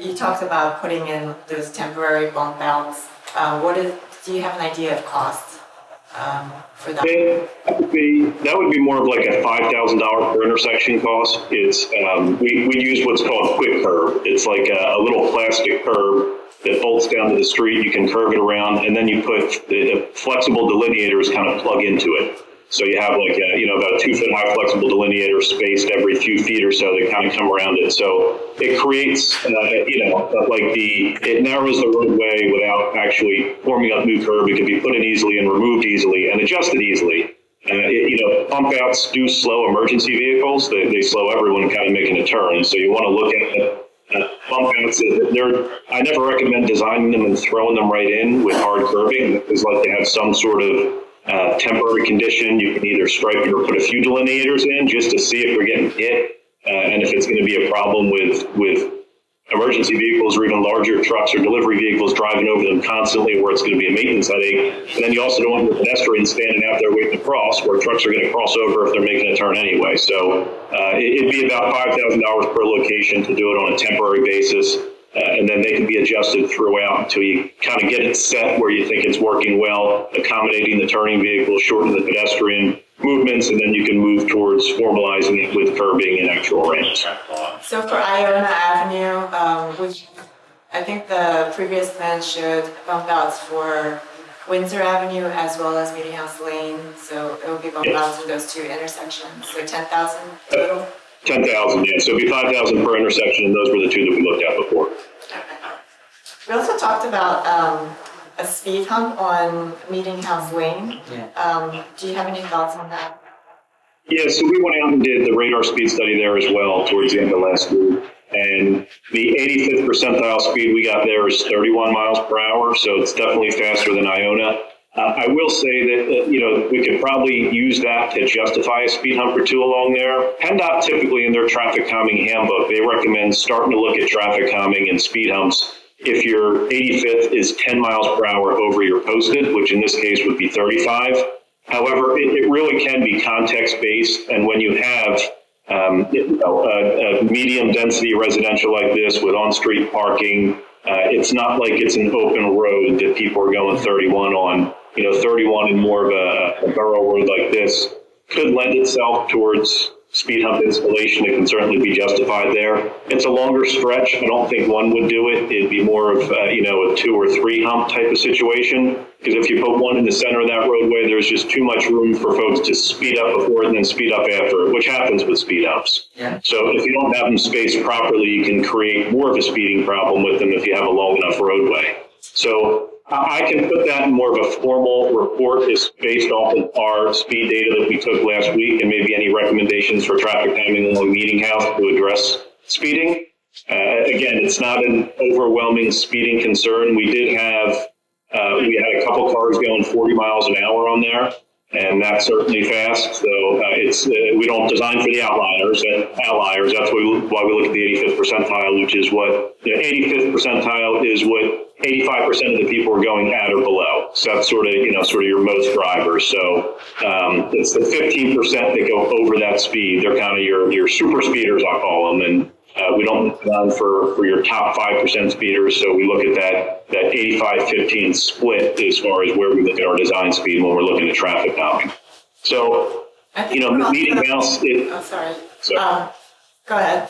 you talked about putting in those temporary bump outs. Do you have an idea of cost for that? That would be more of like a $5,000 per intersection cost. It's we use what's called quick curb. It's like a little plastic curb that bolts down to the street. You can curve it around, and then you put the flexible delineators kind of plug into it. So you have like about a 2-foot high flexible delineator spaced every few feet or so that kind of come around it. So it creates, it narrows the roadway without actually forming up new curb. It can be put in easily and removed easily and adjusted easily. Bump outs do slow emergency vehicles. They slow everyone kind of making a turn. So you want to look at bump outs. I never recommend designing them and throwing them right in with hard curbing. It's like to have some sort of temporary condition. You can either stripe it or put a few delineators in just to see if we're getting hit and if it's going to be a problem with emergency vehicles or even larger trucks or delivery vehicles driving over them constantly where it's going to be a maintenance headache. And then you also don't want the pedestrians standing out there waiting to cross where trucks are going to cross over if they're making a turn anyway. So it'd be about $5,000 per location to do it on a temporary basis. And then they can be adjusted throughout until you kind of get it set where you think it's working well, accommodating the turning vehicles, shorten the pedestrian movements, and then you can move towards formalizing it with curbing and actual ramps. So for Iona Avenue, I think the previous plan showed bump outs for Windsor Avenue as well as Meeting House Lane. So it will be bump outs in those two intersections. So 10,000 total. 10,000, yeah. So it'd be 5,000 per intersection, and those were the two that we looked at before. We also talked about a speed hump on Meeting House Lane. Yeah. Do you have any thoughts on that? Yeah, so we went out and did the radar speed study there as well towards the end of last week. And the 85th percentile speed we got there is 31 miles per hour, so it's definitely faster than Iona. I will say that, we could probably use that to justify a speed hump or two along there. PennDOT typically in their traffic calming handbook, they recommend starting to look at traffic calming and speed humps if your 85th is 10 miles per hour over your posted, which in this case would be 35. However, it really can be context-based, and when you have a medium density residential like this with on-street parking, it's not like it's an open road that people are going 31 on. 31 in more of a borough road like this could lend itself towards speed hump installation. It can certainly be justified there. It's a longer stretch. I don't think one would do it. It'd be more of, a 2 or 3 hump type of situation. Because if you put one in the center of that roadway, there's just too much room for folks to speed up before and then speed up after it, which happens with speed humps. Yeah. So if you don't have them spaced properly, you can create more of a speeding problem with them if you have a long enough roadway. So I can put that in more of a formal report that's based off of our speed data that we took last week and maybe any recommendations for traffic timing along Meeting House to address speeding. Again, it's not an overwhelming speeding concern. We did have, we had a couple cars going 40 miles an hour on there, and that's certainly fast. So we don't design for the outliers. That's why we look at the 85th percentile, which is what the 85th percentile is what 85% of the people are going at or below. So that's sort of your most drivers. So it's the 15% that go over that speed. They're kind of your super speeders, I'll call them. And we don't design for your top 5% speeders. So we look at that 85-15 split as far as where we look at our design speed when we're looking at traffic calming. So, Meeting House. Sorry. Go ahead.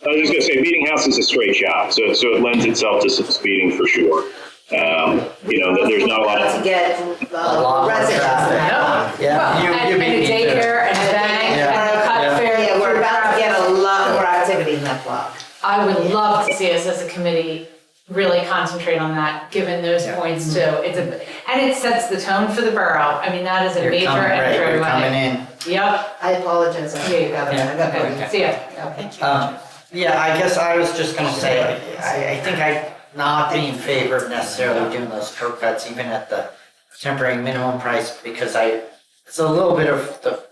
I was just going to say, Meeting House is a straight shot, so it lends itself to some speeding for sure. There's not a lot To of. get A lot more residents. traffic. Yeah. And a daycare and a bank and a cut fair. Yeah, we're about to get a lot more activity in that block. I would love to see us as a committee really concentrate on that, given those points too. And it sets the tone for the borough. I mean, that is a major entryway. You're coming in. Yep. I apologize. Here you go. I got Okay. burned. See ya. Thank you. Yeah, I guess I was just gonna say, I think I'd not be in favor of necessarily doing those curb cuts even at the temporary minimum price, because it's a little bit of the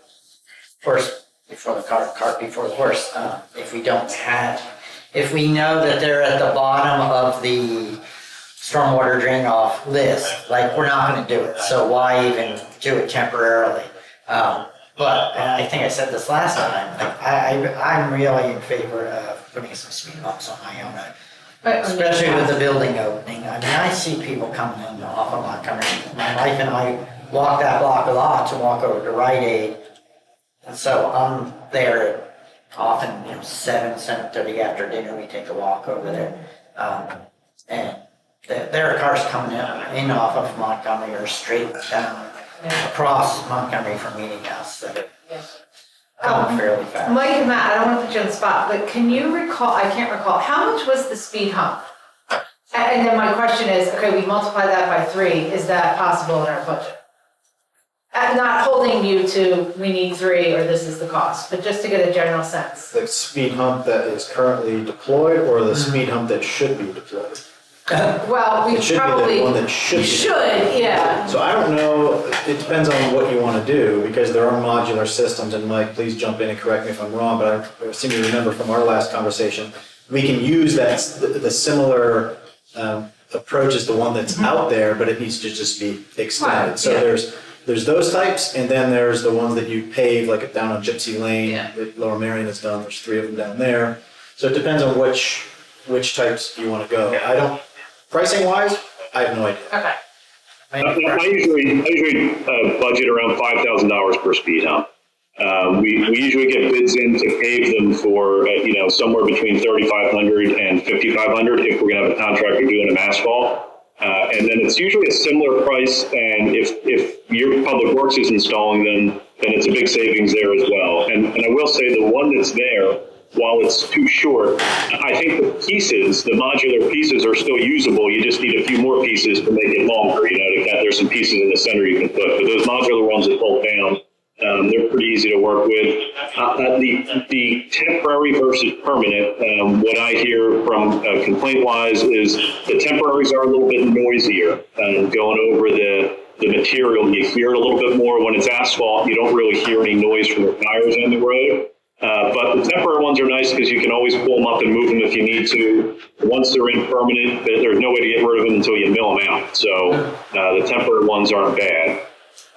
horse before the cart before the horse. If we know that they're at the bottom of the stormwater drain off list, like, we're not gonna do it, so why even do it temporarily? But, and I think I said this last time, I'm really in favor of putting some speed bumps on Iona, especially with the building opening. I mean, I see people coming in off of Montgomery. My wife and I walk that block a lot to walk over to Rite Aid. And so I'm there often, 7:30 after dinner, we take a walk over there. And there are cars coming in off of Montgomery or straight down across Montgomery from Meeting House that are going fairly fast. Mike and Matt, I don't want to put you on the spot, but can you recall, I can't recall, how much was the speed hump? And then my question is, okay, we multiply that by 3, is that possible in our budget? Not holding you to, we need 3 or this is the cost, but just to get a general sense. The speed hump that is currently deployed or the speed hump that should be deployed? Well, we It should be probably. the one that should be. Should, yeah. So I don't know, it depends on what you want to do, because there are modular systems, and Mike, please jump in and correct me if I'm wrong, but I seem to remember from our last conversation, we can use the similar approach as the one that's out there, but it needs to just be extended. Right, So yeah. there's those types, and then there's the ones that you pave, like down on Gypsy Lane, Yeah. that Lower Marion has done. There's 3 of them down there. So it depends on which types you want to go. Pricing wise, I have no idea. Okay. I usually budget around $5,000 per speed hump. We usually get bids in to pave them for, somewhere between $3,500 and $5,500 if we're gonna have a contractor doing them asphalt. And then it's usually a similar price, and if your public works is installing them, then it's a big savings there as well. And I will say the one that's there, while it's too short, I think the modular pieces are still usable. You just need a few more pieces to make it longer. There's some pieces in the center you can put, but those modular ones that bolt down, they're pretty easy to work with. The temporary versus permanent, what I hear from complaint-wise is the temporaries are a little bit noisier. Going over the material, you hear it a little bit more. When it's asphalt, you don't really hear any noise from the tires on the road. But the temporary ones are nice because you can always pull them up and move them if you need to. Once they're in permanent, there's no way to get rid of them until you mill them out. So the temporary ones aren't bad.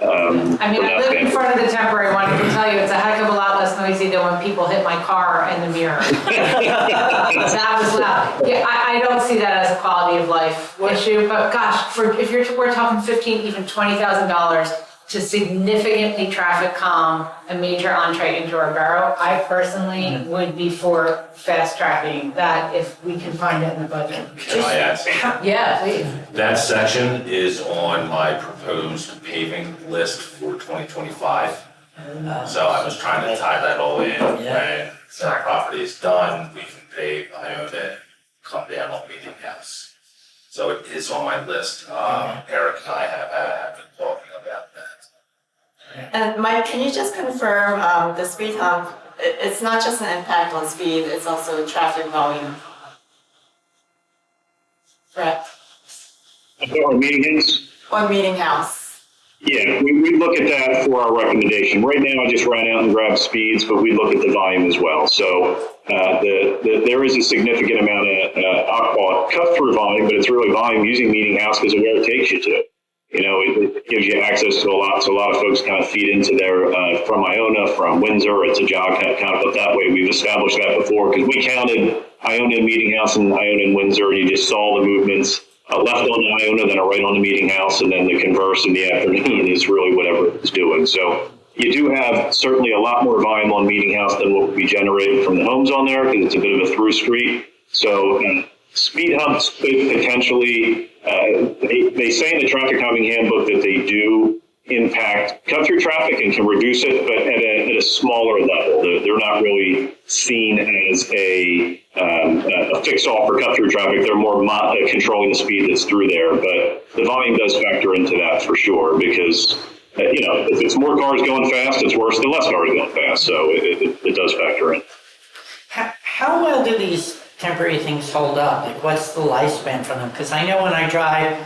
I mean, I live in front of the temporary one. I can tell you it's a heck of a lot less noisy than when people hit my car in the mirror. That was loud. Yeah, I don't see that as a quality of life issue, but gosh, we're talking $15,000, even $20,000 to significantly traffic calm a major entree into our borough, I personally would be for fast tracking that if we can find it in the budget. Can I add something? Yeah, please. That section is on my proposed paving list for 2025. So I was trying to tie that all in. When the property is done, we can pave, I own it, come down on Meeting House. So it is on my list. Eric and I have been talking about that. And Mike, can you just confirm the speed hump? It's not just an impact on speed, it's also traffic volume. Correct? Or Meeting House? On Meeting House. Yeah, we look at that for our recommendation. Right now, I just ran out and grabbed speeds, but we look at the volume as well. So there is a significant amount of, I'll call it cut-through volume, but it's really volume using Meeting House because of where it takes you to. It gives you access to a lot. So a lot of folks kind of feed into there from Iona, from Windsor. It's a jog kind of put that way. We've established that before because we counted Iona and Meeting House and Iona and Windsor, and you just saw the movements. Left on the Iona, then a right on the Meeting House, and then the converse in the afternoon is really whatever it's doing. So you do have certainly a lot more volume on Meeting House than what will be generated from the homes on there because it's a bit of a through street. So speed humps could potentially, they say in the traffic calming handbook that they do impact cut-through traffic and can reduce it, but at a smaller level. They're not really seen as a fix-all for cut-through traffic. They're more controlling the speed that's through there, but the volume does factor into that for sure because, if it's more cars going fast, it's worse than less cars going fast, so it does factor in. How well do these temporary things hold up? Like, what's the lifespan for them? Because I know when I drive,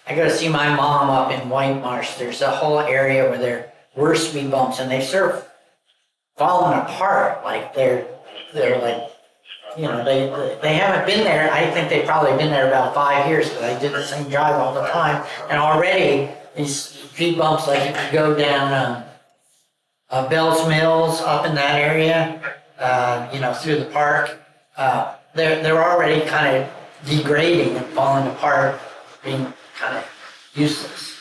I go to see my mom up in White Marsh. There's a whole area where there were speed bumps, and they've sort of fallen apart. Like they're like, they haven't been there. I think they've probably been there about 5 years because I did the same drive all the time. And already these speed bumps, like if you go down Bell's Mills up in that area, through the park, they're already kind of degrading and falling apart, being kind of useless.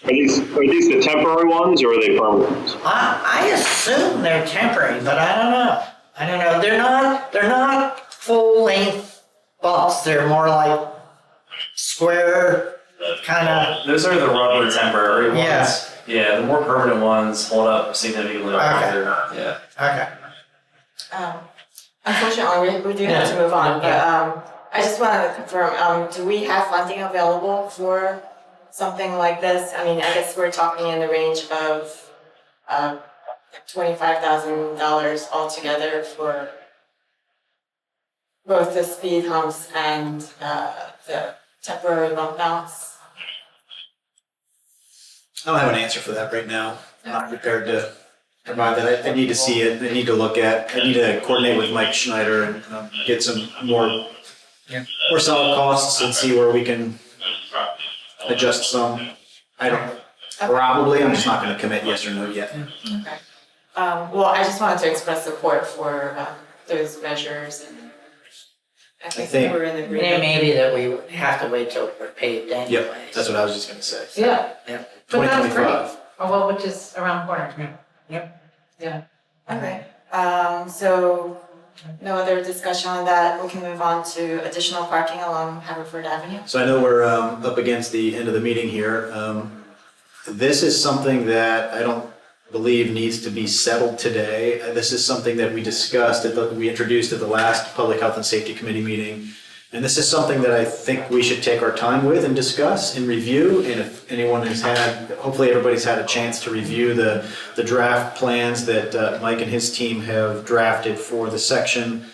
Are these the temporary ones or are they permanent ones? I assume they're temporary, but I don't know. They're not full length bumps. They're more like square kind of. Those are the rubber temporary ones. Yeah. Yeah, the more permanent ones hold up significantly longer. Yeah. Okay. Unfortunately, we do have to move on, but I just wanted to confirm, do we have funding available for something like this? I mean, I guess we're talking in the range of $25,000 altogether for both the speed humps and the temporary bump outs. I don't have an answer for that right now. I'm not prepared to provide that. I need to see it, I need to look at, I need to coordinate with Mike Schneider and get some more solid costs and see where we can adjust some. I don't, probably, I'm just not gonna commit yes or no yet. Okay. Well, I just wanted to express support for those measures, and I think- think we're in It agreement. may be that we have to wait till we're paved anyway. Yep, that's what I was just gonna say. Yeah. Yep. But that's great. 2025. Oh, well, which is around the corner. Yeah. Okay, so no other discussion on that. We can move on to additional parking along Haverford Avenue. So I know we're up against the end of the meeting here. This is something that I don't believe needs to be settled today. This is something that we discussed, we introduced at the last Public Health and Safety Committee meeting. And this is something that I think we should take our time with and discuss and review. And if anyone has had, hopefully everybody's had a chance to review the draft plans that Mike and his team have drafted for the section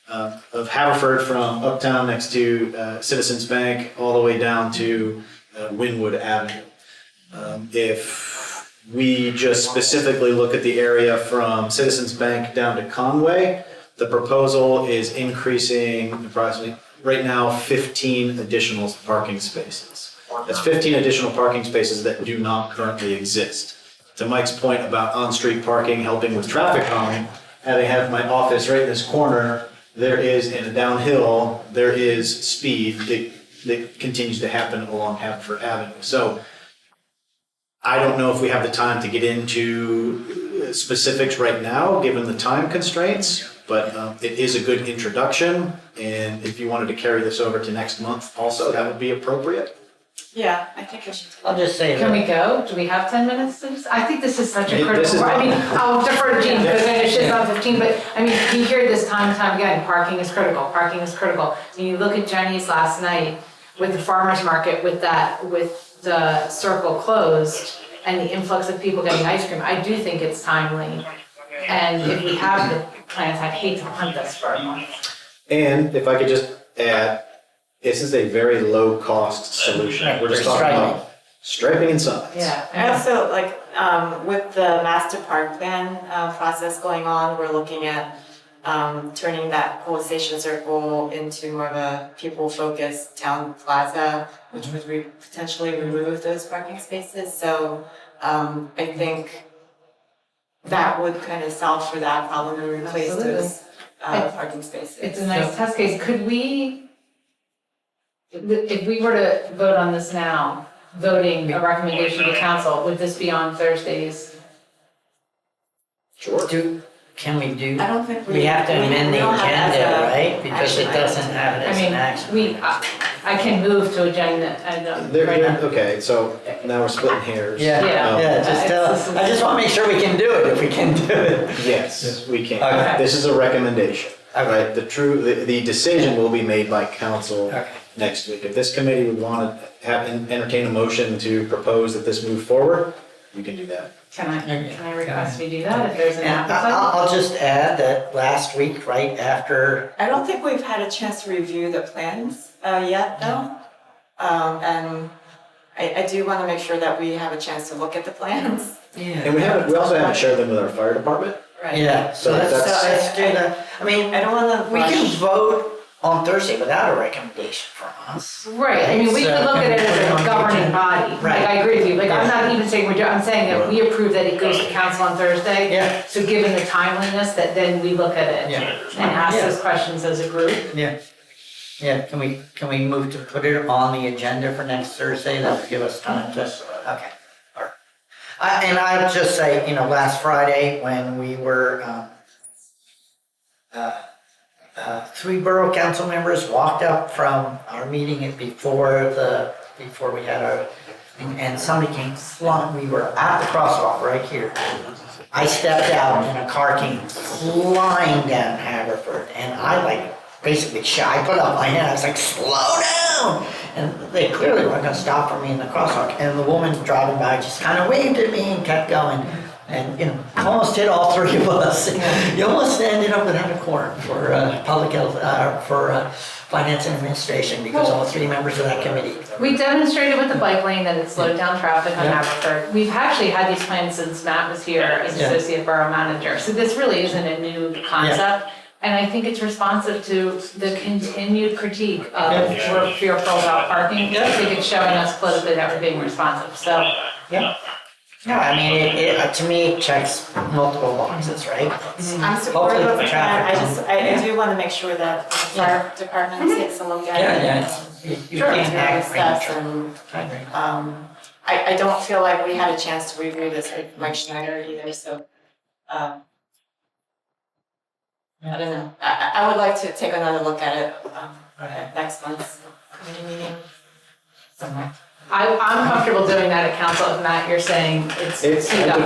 of Haverford from uptown next to Citizens Bank all the way down to Wynwood Avenue. If we just specifically look at the area from Citizens Bank down to Conway, the proposal is increasing approximately, right now, 15 additional parking spaces. That's 15 additional parking spaces that do not currently exist. To Mike's point about on-street parking helping with traffic calming, having had my office right in this corner, there is, in a downhill, there is speed that continues to happen along Haverford Avenue. So I don't know if we have the time to get into specifics right now, given the time constraints, but it is a good introduction. And if you wanted to carry this over to next month also, that would be appropriate. Yeah, I think we should. I'll just say Can that, we go? Do we have 10 minutes to this? I think this is such a This critical, is I mean, not- I'll defer to Jean because I know she's on 15, but I mean, you hear this time and time again, parking is critical, parking is critical. And you look at Jenny's last night with the farmer's market, with the circle closed and the influx of people getting ice cream, I do think it's timely. And if we have the plans, I'd hate to punt this for a month. And if I could just add, this is a very low-cost solution. We're just talking about striping and signs. Yeah. I also, like, with the master park plan process going on, we're looking at turning that whole station circle into more of a people-focused town plaza, which would potentially remove those parking spaces. So I think that would kind of solve for that problem and replace those parking spaces. It's a nice test case. Could we, if we were to vote on this now, voting a recommendation to council, would this be on Thursdays? Sure. can we do, I don't think we have to amend the we don't have agenda, as a right? Because it action item. doesn't have it as I an mean, action. I can move to agenda, Okay, so now we're splitting hairs. Yeah, Yeah. yeah, just tell, I just wanna make sure we can do it, if we can do it. Yes, we can. Okay. This is a recommendation. Okay. Right, the decision will be made by council Okay. next week. If this committee would want to entertain a motion to propose that this move forward, you can do that. Can I request we do that if there's an And appetite? I'll just add that last week, right after, I don't think we've had a chance to review the plans yet, though. And I do want to make sure that we have a chance to look at the plans. And we also haven't shared them with our fire department. Right. yeah, so let's that's- do that. I mean, I don't want to we can rush. vote on Thursday without a recommendation from us. Right, I mean, we could look at it as a governing body, like, Right. I agree with you, like, I'm Yeah. not even saying I'm saying that we approve that it goes to council on Thursday. Yeah. So given the timeliness, that then we look at it Yeah. and ask Yeah. those questions as a group. Yeah. Yeah, can we move to put it on the agenda for next Thursday? That would give us time to, okay. All right. And I'll just say, last Friday when we were, three borough council members walked up from our meeting before we had our, and somebody came flying, we were at the crosswalk right here. I stepped out and a car came flying down Haverford and I basically I put up my hand, I was like, slow down! And they clearly weren't gonna stop for me in the crosswalk. And the woman driving by just kind of waved at me and kept going. And, almost hit all three of us. You almost ended up without a quorum for public health, for finance and administration, because all three members of that committee. We demonstrated with the bike lane that it slowed down traffic on Yeah. Haverford. We've actually had these plans since Matt was here as Yeah. associate borough manager. So this really isn't a new concept. And I think it's responsive to the continued critique of we're fearful about parking. I think it's showing us politically that we're being responsive, so. Yeah. No, I mean, it to me, it checks multiple boxes, right? I'm supportive of the Hopefully plan, I do want to make sure that the fire department takes a look at it. Yeah. You Sure. can't act Steps premature. and, I don't feel like we had a chance to review this with Mike Schneider either, so, I don't know. I would like to take another look at it, at next month's committee meeting. Somewhere. I'm comfortable doing that at council. If Matt, you're saying it's teed up,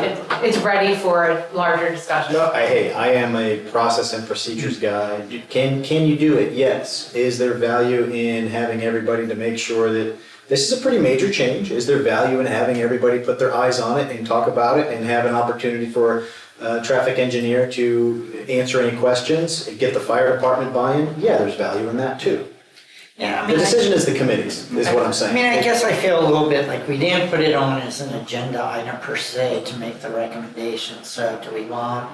it's ready for a larger discussion. No, I am a process and procedures guy. Can you do it? Yes. Is there value in having everybody to make sure that this is a pretty major change? Is there value in having everybody put their eyes on it and talk about it and have an opportunity for a traffic engineer to answer any questions, get the fire department buy-in? Yeah, there's value in that too. Yeah, I The mean, decision is the committee's, is what I'm saying. I mean, I guess I feel a little bit like we didn't put it on as an agenda item per se to make the recommendation, so do we want,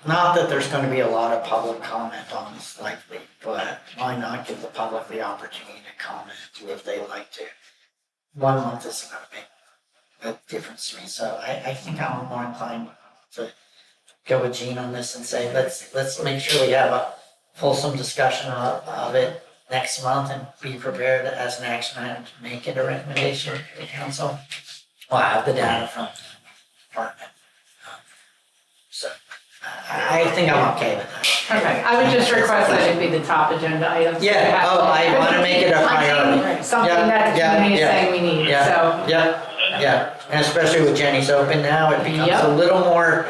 not that there's gonna be a lot of public comment on this likely, but why not give the public the opportunity to comment if they like to? 1 month isn't gonna make a difference to me, so I think I'm more inclined to go with Gene on this and say, let's make sure we have a fulsome discussion of it next month and be prepared as an action item to make it a recommendation to council. We'll have the data from the department. So I think I'm okay with that. Okay, I would just request that it be the top agenda item. Yeah, I wanna make it a priority. Something Yeah, that the yeah, community is yeah, saying we need, Yeah, so. yeah, and especially with Jenny's open now, it becomes Yep. a little more,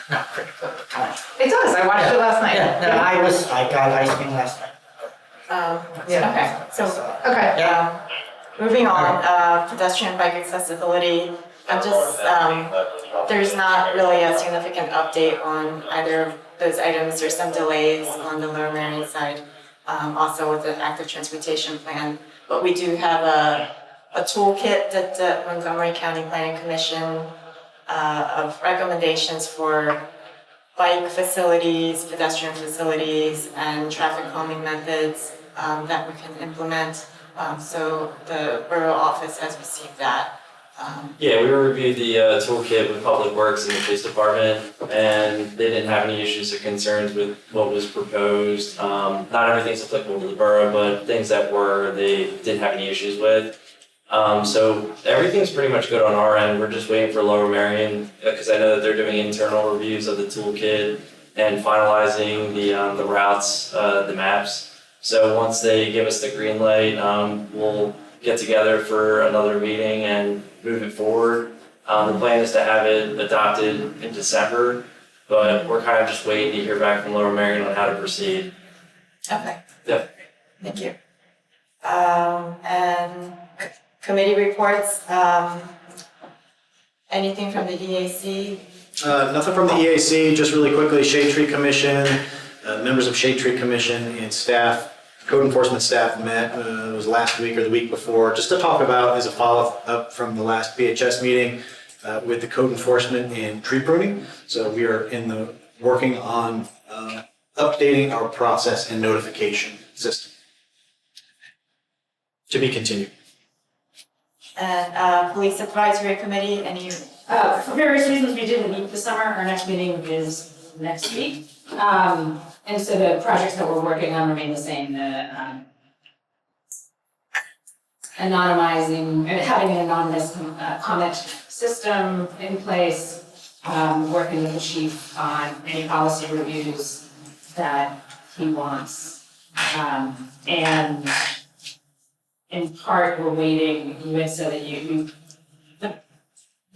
not critical at the time. It does, I watched it last night. Yeah, no, I got ice cream last night. Okay, so, Okay. Yeah. moving on, pedestrian bike accessibility. I'm just, there's not really a significant update on either of those items. There's some delays on the Lower Marion side, also with the active transportation plan. But we do have a toolkit that the Montgomery County Planning Commission of recommendations for bike facilities, pedestrian facilities, and traffic calming methods that we can implement. So the borough office has received that. Yeah, we reviewed the toolkit with Public Works and the Police Department, and they didn't have any issues or concerns with what was proposed. Not everything's applicable to the borough, but things that were, they didn't have any issues with. So everything's pretty much good on our end. We're just waiting for Lower Marion, because I know that they're doing internal reviews of the toolkit and finalizing the routes, the maps. So once they give us the green light, we'll get together for another meeting and move it forward. The plan is to have it adopted in December, but we're kind of just waiting to hear back from Lower Marion on how to proceed. Okay. Yeah. Thank you. And committee reports, anything from the EAC? Nothing from the EAC, just really quickly, Shade Tree Commission, members of Shade Tree Commission and staff, code enforcement staff met, it was last week or the week before, just to talk about as a follow-up from the last PHS meeting with the code enforcement and tree pruning. So we are working on updating our process and notification system. To be continued. And police advisory committee, any? For various reasons, we didn't meet this summer. Our next meeting is next week. And so the projects that we're working on remain the same, the anonymizing, having an anonymous comment system in place, working with the chief on any policy reviews that he wants. And in part, we're waiting, you had said that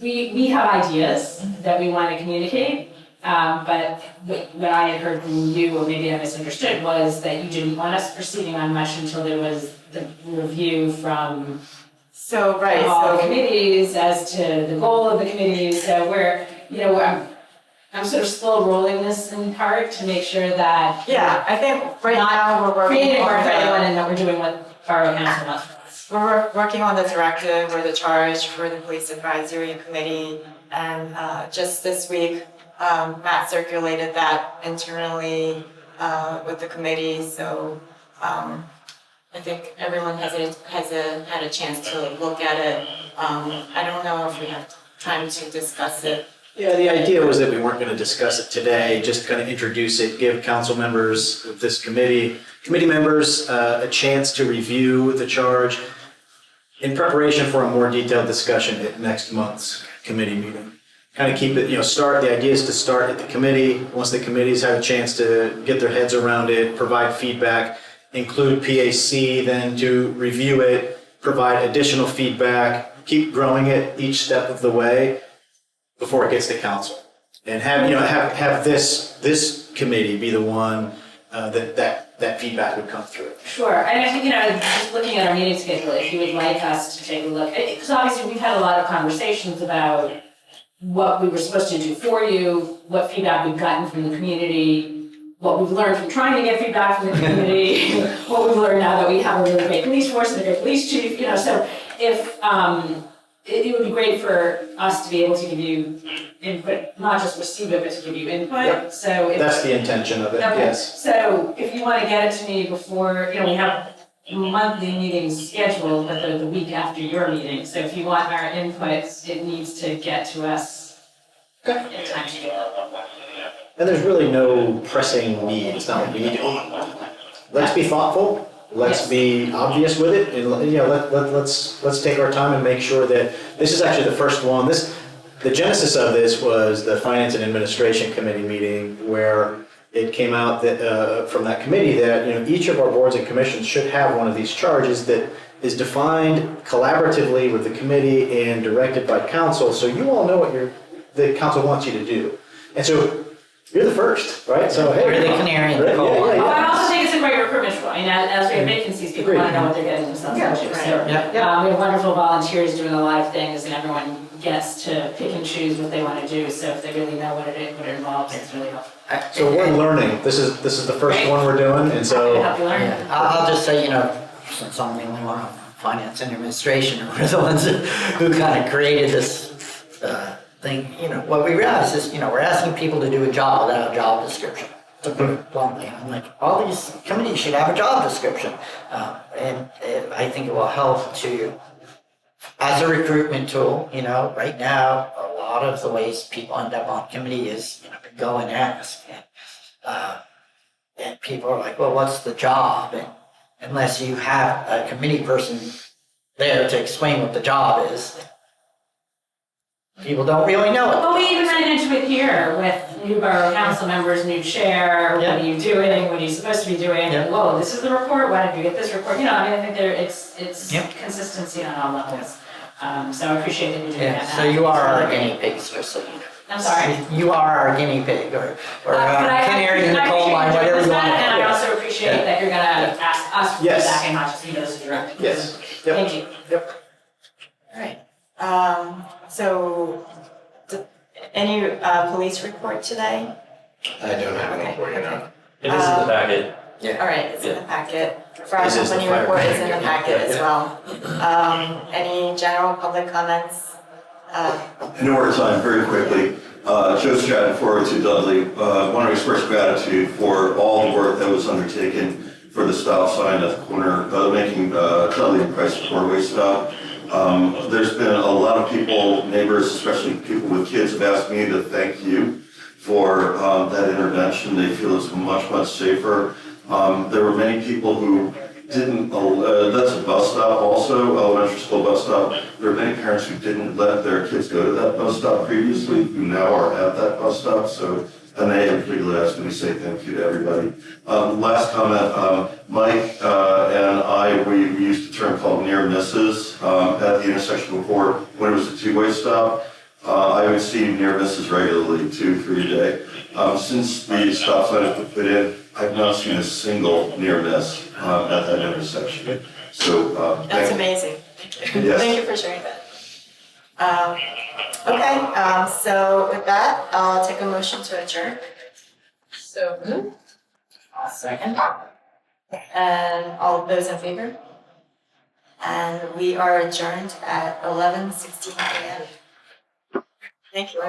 we have ideas that we want to communicate. But what I had heard from you, or maybe I misunderstood, was that you didn't want us proceeding on much until there was the review from So, right, all the so, committees as to the goal of the committees, so we're, I'm sort of slow rolling this in part to make sure that. yeah, I think right now we're working Creating on work for anyone the, and that we're doing what Borough Council wants from us. we're working on the directive or the charge for the police advisory committee. And just this week, Matt circulated that internally with the committee, so I think everyone had a chance to look at it. I don't know if we have time to discuss it. Yeah, the idea was that we weren't going to discuss it today, just kind of introduce it, give council members of this committee members a chance to review the charge in preparation for a more detailed discussion at next month's committee meeting. Kind of keep it, the idea is to start at the committee. Once the committees have a chance to get their heads around it, provide feedback, include PAC then to review it, provide additional feedback, keep growing it each step of the way before it gets to council. And have this committee be the one that feedback would come through. Sure, and I think, just looking at our meeting schedule, if you would like us to take a look, because obviously we've had a lot of conversations about what we were supposed to do for you, what feedback we've gotten from the community, what we've learned from trying to get feedback from the community, what we've learned now that we have a really great police force and a great police chief, so if, it would be great for us to be able to give you input, not just receive it, but to give you input, Yep. so if. That's the intention of it, Okay. yes. So if you want to get it to me before, we have monthly meetings scheduled, but they're the week after your meeting. So if you want our inputs, it needs to get to us in time to get it. And there's really no pressing need. It's not like we need to, let's be thoughtful, let's Yes. be obvious with it, and let's take our time and make sure that this is actually the first one. The genesis of this was the Finance and Administration Committee meeting where it came out that from that committee that each of our boards and commissions should have one of these charges that is defined collaboratively with the committee and directed by council, so you all know what the council wants you to do. And so you're the first, right? So hey, We're the canary in the right, coal yeah, mine. Oh, I also think it's a great recruitment tool. As we have vacancies, people Agreed. want to know what they're getting themselves into. So, Yeah. we have wonderful volunteers doing a lot of things, and everyone gets to pick and choose what they want to do. So if they really know what it is, what it involves, it's really helpful. So we're learning. This is the first one we're doing, and Happy to so help you learn. Yeah, I'll just say, since I'm the only one on finance and administration, we're the ones who kind of created this thing, what we realized is, we're asking people to do a job without a job description. To put it bluntly, I'm like, all these committees should have a job description. And I think it will help to, as a recruitment tool, right now, a lot of the ways people end up on committee is, go and ask. And people are like, well, what's the job? And unless you have a committee person there to explain what the job is, people don't really know it. Well, we even ran into it here with new borough council members, new chair, what are you doing, what are you supposed to be doing? Yeah. Whoa, this is the report, why did you get this report? I think it's Yep. consistency on all levels. So I appreciate that you're doing Yeah, that. so you are our guinea pigs, just so you know. I'm sorry. You are our guinea pig, or But I canary in the coal mine, appreciate whatever you you doing want. that, and I Yeah. also appreciate that you're gonna ask us for Yes. feedback and not just me as a director. yes, yep. Thank you. All right. So, any police report today? I don't have Okay, any for you now. okay. It is in the packet. All right, it's in the packet. Fire This is the company fire report is in company. the packet as Yeah. well. Any general public comments? In order time, very quickly, Joe Stratton, 402 Dudley. Want to express gratitude for all the work that was undertaken for the stop sign at the corner, making Dudley and Price four-way stop. There's been a lot of people, neighbors, especially people with kids, have asked me to thank you for that intervention. They feel it's much, much safer. There were many people who didn't, that's a bus stop also, elementary school bus stop. There are many parents who didn't let their kids go to that bus stop previously, who now are at that bus stop. So, and they have particularly asked me to say thank you to everybody. Last comment, Mike and I, we used a term called near misses at the intersection before when it was a two-way stop. I would see near misses regularly, 2-3 a day. Since the stop sign has been put in, I've not seen a single near miss at that intersection. So, That's amazing. Yes. Thank you for sharing that. Okay, so with that, I'll take a motion to adjourn. So moved. Second. And all of those in favor? And we are adjourned at 11:16 a.m. Thank you.